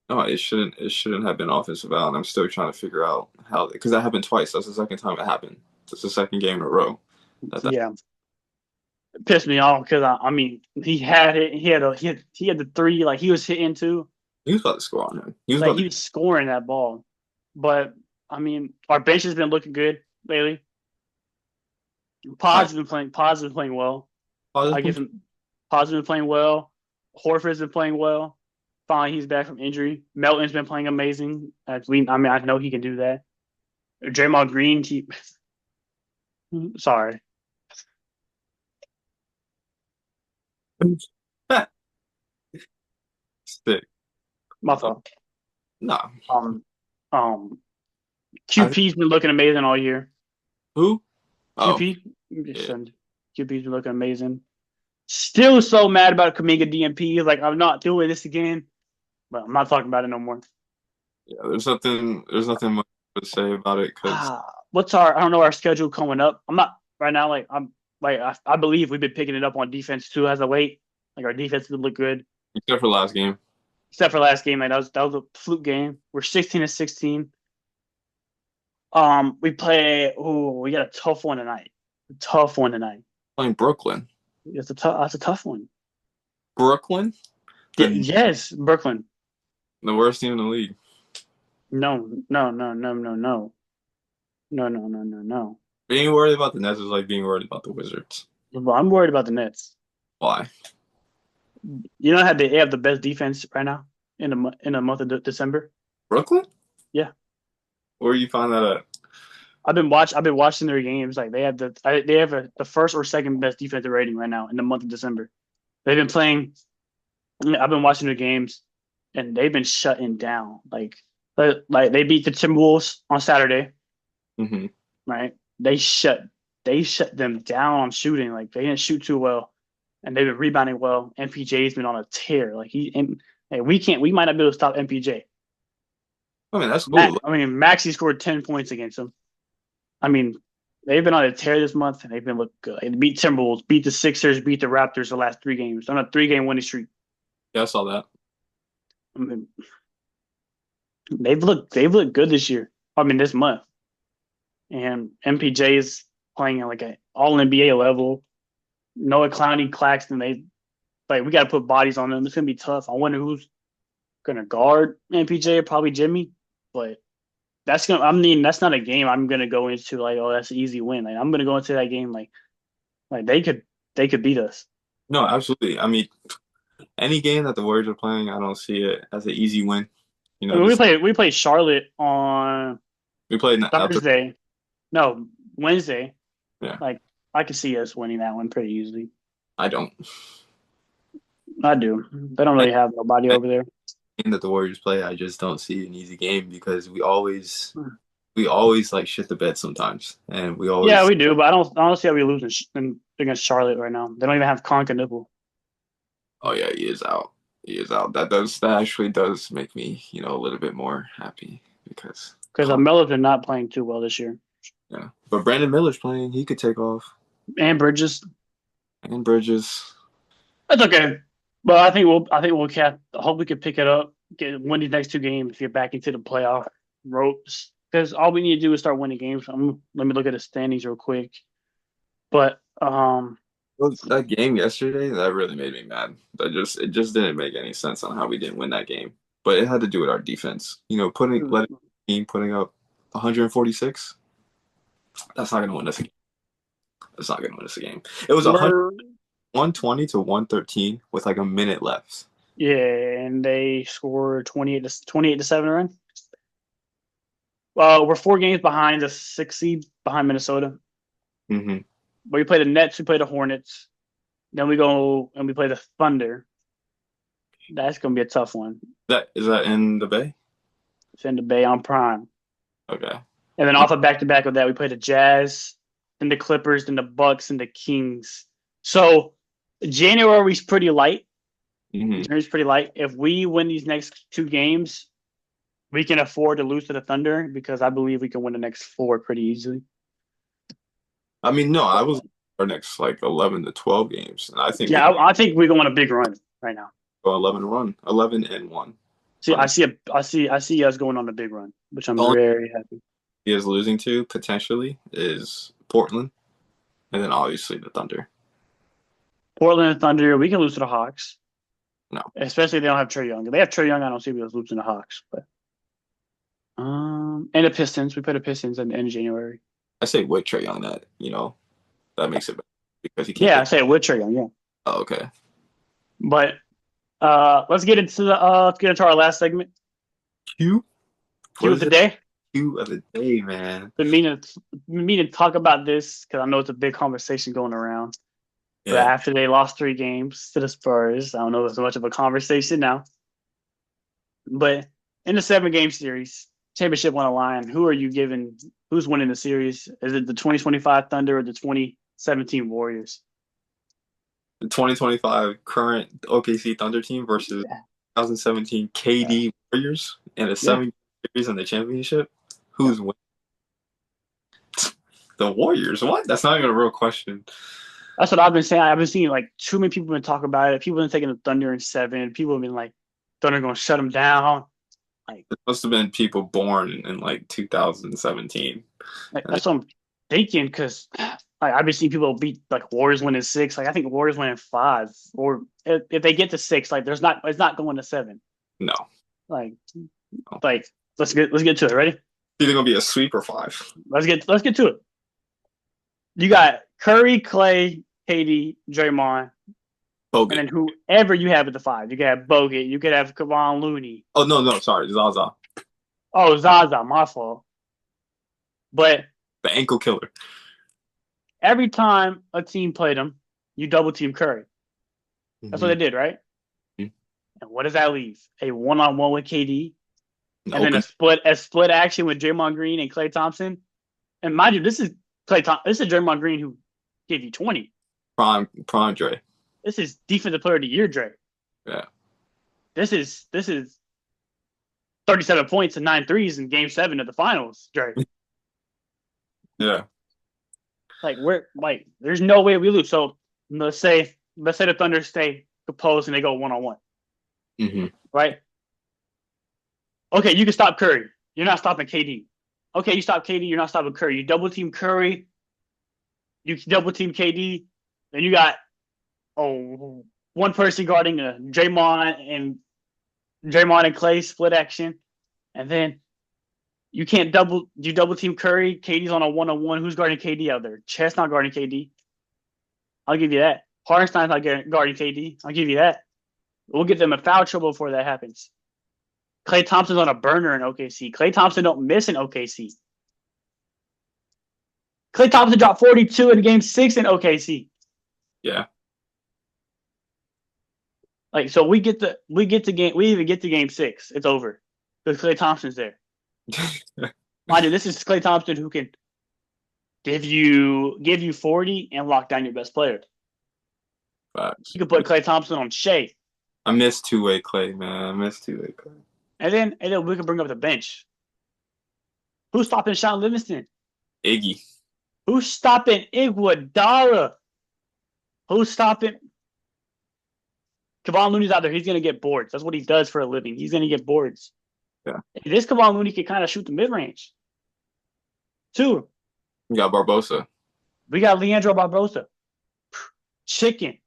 No, it shouldn't have been offensive foul, and I'm still trying to figure out how because that happened twice. That's the second time it happened. That's the second game in a row. That Yeah, it pissed me off because I mean he had it. He had the three, like he was hitting too. he was about to score on him. He was Like about he to. was scoring that ball. But I mean, our bench has been looking good lately. I, Pod's been playing well. oh, I give him Pod's been playing well. Horford's been playing well. Finally, he's back from injury. Melton's been playing amazing. I mean, I know he can do that. Draymond Green, sorry, Stick. my fault. No. Um, um, I think, QP's been looking amazing all year. who? Oh, QP, yeah. QP's been looking amazing. Still so mad about Kaminga DMP. Like I'm not doing this again, but I'm not talking about it no more. Yeah, there's nothing much to say about it because What's our? I don't know our schedule coming up. I'm not right now. I believe we've been picking it up on defense too as of late. Like our defense would look good, except for last game. except for last game. Like that was a fluke game. We're 16-16. We play. Oh, we got a tough one tonight. A tough one tonight. Playing Brooklyn. It's a tough. That's a tough one. Brooklyn, the Yes, Brooklyn. the worst team in the league. No, no, no, no, no, no, no, no, no, no, no. Being worried about the Nets is like being worried about the Wizards. Well, I'm worried about the Nets. Why? You know how they have the best defense right now in the month of December. Brooklyn? Yeah, Where you find that at? I've been watching their games. Like they have the first or second best defensive rating right now in the month of December. They've been playing. I've been watching their games, and they've been shutting down. Like they beat the Timberwolves on Saturday, Hmm. right? They shut them down on shooting. Like they didn't shoot too well, and they've been rebounding well. MPJ's been on a tear. Hey, we might not be able to stop MPJ. I mean, that's cool. Maxi scored 10 points against them. I mean, they've been on a tear this month, and they've been looking good. They beat Timberwolves, beat the Sixers, beat the Raptors the last three games. They're on a three-game winning streak. Yeah, I saw that. I mean, they've looked good this year. I mean, this month. And MPJ is playing at like an all NBA level. Noah Clowney, Claxton, we got to put bodies on them. It's gonna be tough. I wonder who's gonna guard MPJ. Probably Jimmy, but that's not a game I'm gonna go into like, oh, that's an easy win. Like I'm gonna go into that game like they could beat us. No, absolutely. I mean, any game that the Warriors are playing, I don't see it as an easy win. You I know, mean, we just played we played Charlotte on we played after. Thursday. No, Wednesday. Yeah, Like I could see us winning that one pretty easily. I don't. I do. They don't Any really have nobody over there. game that the Warriors play, I just don't see an easy game because we always like shit the bed sometimes, and we Yeah, always. we do, but I don't see how we lose against Charlotte right now. They don't even have Conk and Nipple Oh yeah, he is out. He is out. That actually does make me, a little bit more happy because because Melo's are not playing too well this year. yeah. But Brandon Miller's playing. He could take off. And Bridges, And Bridges. that's okay. But I think we'll cap. I hope we can pick it up, win these next two games, get back into the playoff ropes. Because all we need to do is start winning games. Let me look at the standings real quick. But Well, that game yesterday, that really made me mad. It just didn't make any sense on how we didn't win that game. But it had to do with our defense. Letting the team putting up 146. That's not gonna win us a game. That's not gonna win us a game. It was 120 to 113 with like a minute left. yeah, and they scored 28-7 run. We're 4 games behind the 6th seed behind Minnesota. Mm-hmm. But we play the Nets, we play the Hornets, then we go and we play the Thunder. That's gonna be a tough one. That in the Bay? It's in the Bay on Prime, Okay. and then off a back to back of that, we play the Jazz, then the Clippers, then the Bucks, and the Kings. So January's pretty light. Mm-hmm. January's pretty light. If we win these next two games, we can afford to lose to the Thunder because I believe we can win the next four pretty easily. I mean, no, I was our next like 11 to 12 games, and I think we Yeah, can I think we're going on a big run right now. go 11-1. See, Run. I see us going on a big run, which I'm The only very happy. he is losing to potentially is Portland, and then obviously the Thunder. Portland and Thunder, we can lose to the Hawks, No, especially if they don't have Trae Young. If they have Trae Young, I don't see us losing to the Hawks. But and the Pistons, we put the Pistons in the end of January. I say with Trae Young that that makes it better because he can't Yeah, I get. say it with Trae Young. Yeah, Oh, okay. but let's get into our last segment. Q. Q What of is the it? day. Q of the day, man. Been meaning to talk about this because I know it's a big conversation going around. But Yeah. after they lost 3 games to the Spurs, I don't know if it's much of a conversation now. But in the 7-game series, championship on the line, who are you giving? Who's winning the series? Is it the 2025 Thunder or the 2017 Warriors? The 2025 current OKC Thunder team versus 2017 KD Warriors in a Yeah. 7 series in the championship. Who's winning? The Warriors. What? That's not even a real question. That's what I've been saying. I've been seeing like too many people been talking about it. People have been taking the Thunder in 7. People have been like, Thunder going to shut them down. There must have been people born in like 2017. That's what I'm thinking because I've been seeing people beat like Warriors winning 6. Like I think Warriors winning 5, or if they get to 6, like it's not going to 7. No. Like No. like let's get to it. Ready? It's either gonna be a sweep or 5. Let's get to it. You got Curry, Clay, KD, Draymond, and then Bogut. whoever you have at the 5. You could have Bogut. You could have Kawhi Looney. Oh no, sorry, Zaza. Oh, Zaza, my fault. But The ankle killer. every time a team played him, you double team Curry. That's what they did, right? Mhm. And what does that leave? A one-on-one with KD, and then Open. a split action with Draymond Green and Klay Thompson. And mind you, this is Draymond Green who gave you 20. Prime Dre. This is defensive player of the year, Dre. Yeah. This is 37 points and 9 threes in Game 7 of the Finals, Dre. Yeah. There's no way we lose. So let's say the Thunder stay composed and they go 1-on-1, right? Okay, you can stop Curry. You're not stopping KD. Okay, you stop KD. You're not stopping Curry. You double team Curry. You double team KD. Then you got one person guarding Draymond and Clay split action, and then you can't double team Curry. KD's on a 1-on-1. Who's guarding KD out there? Chess not guarding KD. I'll give you that. Hartenstein's not guarding KD. I'll give you that. We'll get them in foul trouble before that happens. Klay Thompson's on a burner in OKC. Klay Thompson don't miss in OKC. Klay Thompson dropped 42 in Game 6 in OKC. Yeah. So we even get to Game 6. It's over because Klay Thompson's there. Mind you, this is Klay Thompson who can give you 40 and lock down your best player. Facts. You can put Klay Thompson on Shea. I miss two-way Clay, man. I miss two-way Clay. And then we can bring up the bench. Who's stopping Sean Livingston? Iggy. Who's stopping Iguodala? Who's stopping Kevon Looney's out there? He's gonna get boards. That's what he does for a living. He's gonna get boards. Yeah. This Kevon Looney can kind of shoot the mid range. 2. We got Barbosa. We got Leandro Barbosa. Chicken.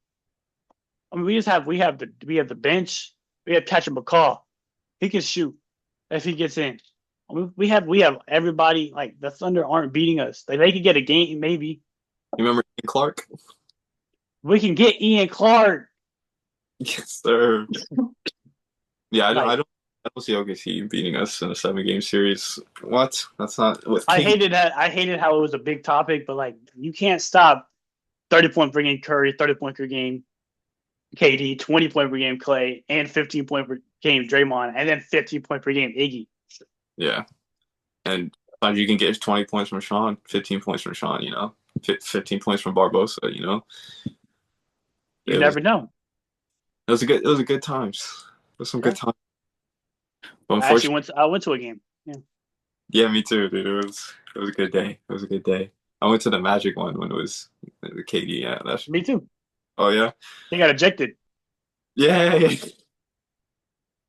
I mean, we have the bench. We have Patrick McCaw. He can shoot if he gets in. I mean, we have everybody. Like the Thunder aren't beating us. Like, they could get a game maybe. You remember Ian Clark? We can get Ian Clark. Yes, sir. Yeah, I don't see OKC beating us in a 7-game series. What? That's not what I hated how it was a big topic, but like you can't stop 30-point per game Curry, 30-point per game KD, 20-point per game Clay, and 15-point per game Draymond, and then 15-point per game Iggy. Yeah. And sometimes you can get 20 points from Sean, 15 points from Sean, 15 points from Barbosa, You never know. It was a good times. It was some good times. But I actually unfortunately, went to a game. Yeah, yeah, me too, dude. It was a good day. It was a good day. I went to the Magic one when it was the KD. Yeah, that's. me too. Oh yeah, They got ejected. yeah.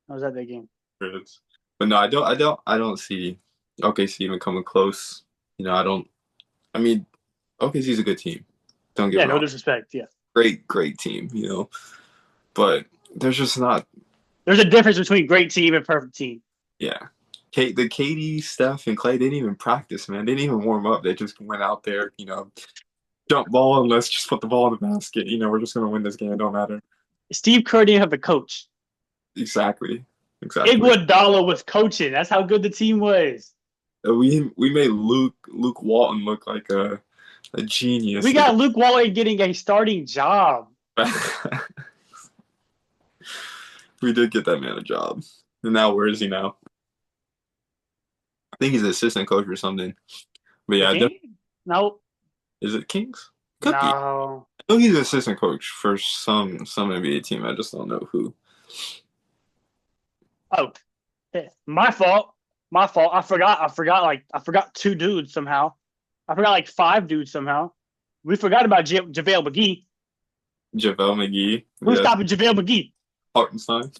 I was at that game. But no, I don't see OKC even coming close. I don't. I mean, OKC's a good team. Don't get Yeah, me no wrong. disrespect. Yeah, Great team. But there's just not. there's a difference between great team and perfect team. Yeah. The KD, Steph, and Clay didn't even practice, man. They didn't even warm up. They just went out there, jump ball and let's just put the ball in the basket. We're just gonna win this game. It don't matter. Steve Kerr didn't have a coach. Exactly. Exactly. Iguodala was coaching. That's how good the team was. We made Luke Walton look like a genius. We got Luke Walton getting a starting job. We did get that man a job. And now where is he now? I think he's an assistant coach or something. But yeah, No, is it Kings? Could be. no. I know he's an assistant coach for some NBA team. I just don't know who. Oh, my fault. My fault. I forgot. I forgot two dudes somehow. I forgot like five dudes somehow. We forgot about JaVale McGee. JaVale McGee. Who's Yes. stopping JaVale McGee? Hartenstein.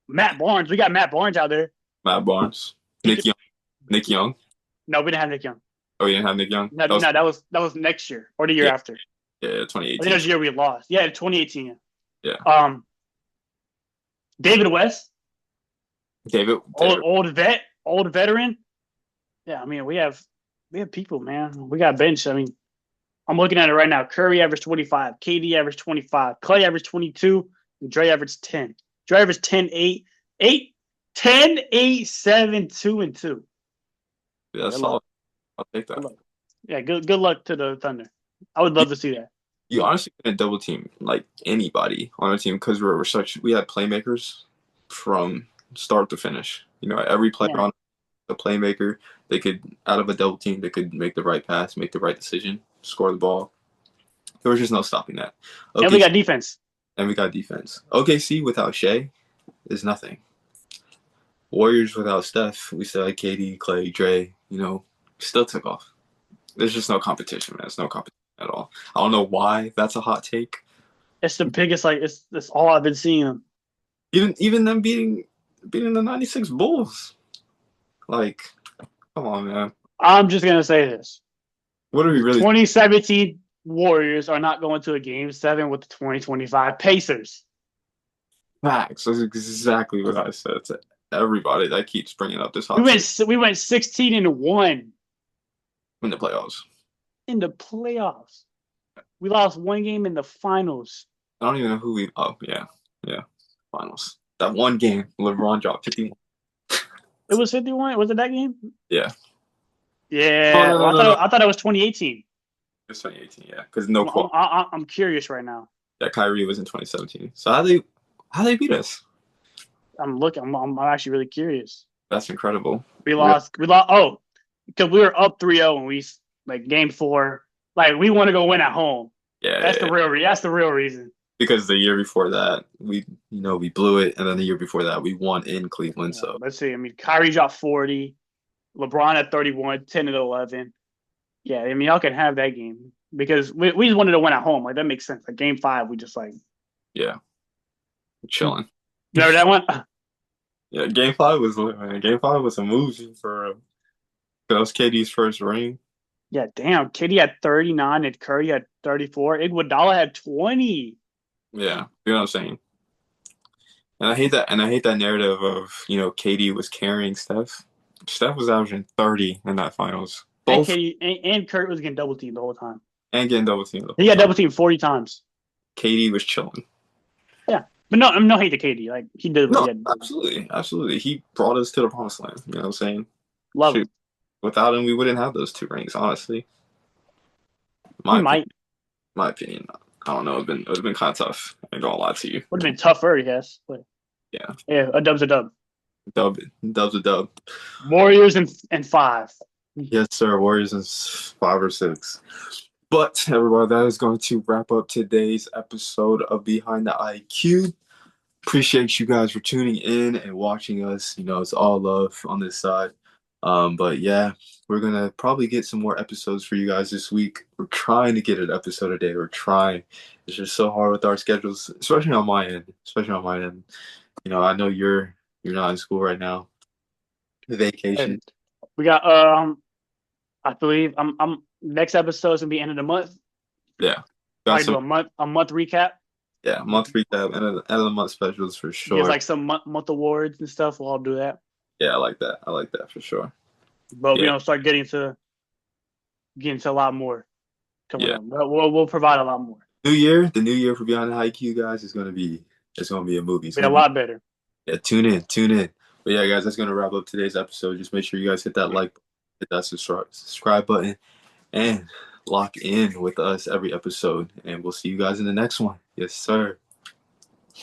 Matt Barnes. We got Matt Barnes out there. Matt Barnes. Nick Young. Nick Young. No, we didn't have Nick Young. Oh, you didn't have Nick Young? No, that was next year or the year Yeah. after. Yeah, I think 2018. that was the year we lost. Yeah, 2018. Yeah. David West, David. old veteran. Yeah, I mean we have people, man. We got bench. I mean, I'm looking at it right now. Curry averaged 25, KD averaged 25, Clay averaged 22, and Dre averaged 10. Dre averaged 10, 10, 8, 7, 2, and 2. Yeah, that's solid. I'll take that. Yeah, good luck to the Thunder. I would love to see that. You honestly couldn't double team like anybody on our team because we had playmakers from start to finish. Every player on a playmaker. They could, out of a double team, they could make the right pass, make the right decision, score the ball. There was just no stopping that. And we got defense. And we got defense. OKC without Shea is nothing. Warriors without Steph, we still had KD, Clay, Dre, still took off. There's just no competition, man. There's no competition at all. I don't know why that's a hot take. It's the biggest, it's all I've been seeing. Even them beating the 96 Bulls. Like, come on, man. I'm just going to say this. What are we really 2017 Warriors are not going to a game 7 with the 2025 Pacers. Facts. That's exactly what I said to everybody that keeps bringing up this hot We went 16-1 in the playoffs. In the playoffs. We lost one game in the finals. I don't even know who we. Oh yeah, finals. That one game, LeBron dropped 51. It was 51. Was it that game? Yeah. Yeah. Oh, no. I thought it was 2018. It's 2018. Yeah, because no quote. I'm curious right now. Yeah, Kyrie was in 2017. So how they beat us? I'm looking. I'm actually really curious. That's incredible. We lost. Oh, because we were up 3-0 and we game 4. Like we want to go win at home. Yeah, that's the real reason. Because the year before that, we blew it, and then the year before that, we won in Cleveland. Yeah, so let's see. I mean, Kyrie dropped 40, LeBron at 31, 10 and 11. Yeah, I mean, y'all can have that game because we just wanted to win at home. Like that makes sense. Like game 5, we just chilling. You remember that one? Yeah, game 5 was lit, man. Game 5 was a movie for that was KD's first ring. Yeah, damn. KD had 39 and Curry had 34. Iguodala had 20. Yeah, you know what I'm saying. And I hate that. And I hate that narrative of KD was carrying Steph. Steph was averaging 30 in that finals. Both. And KD and Curry was getting double teamed the whole time. And getting double teamed. He got double teamed 40 times. KD was chilling. Yeah, but no hate to KD. Like he did what he had to do. Absolutely. He brought us to the promised land. You know what I'm saying? Love him. Without him, we wouldn't have those 2 rings. Honestly, My opinion. I don't know. It would have been kind of tough. I ain't gonna lie to you. Would have been tougher, yes. But yeah, a dub's a dub. Dub's a dub. Warriors in 5. Yes, sir. Warriors in 5 or 6. But everybody, that is going to wrap up today's episode of Behind the IQ. appreciate you guys for tuning in and watching us. It's all love on this side. But yeah, we're gonna probably get some more episodes for you guys this week. We're trying to get an episode a day. We're trying. It's just so hard with our schedules, especially on my end. Especially on my end. I know you're not in school right now. Vacation. And we got I believe I'm next episode is gonna be end of the month. Yeah. Got Probably do some a month recap. yeah, month recap and end of the month specials for Give sure. like some month awards and stuff. We'll all do that. Yeah, I like that. I like that for sure. But Yeah. start getting to a lot more coming Yeah. up. We'll provide a lot more. The new year for Behind the High Q guys is gonna be a movie. It's Be a gonna be lot better. Yeah, tune in. But yeah, guys, that's gonna wrap up today's episode. Just make sure you guys hit that like, hit that subscribe button, and lock in with us every episode. And we'll see you guys in the next one. Yes, sir.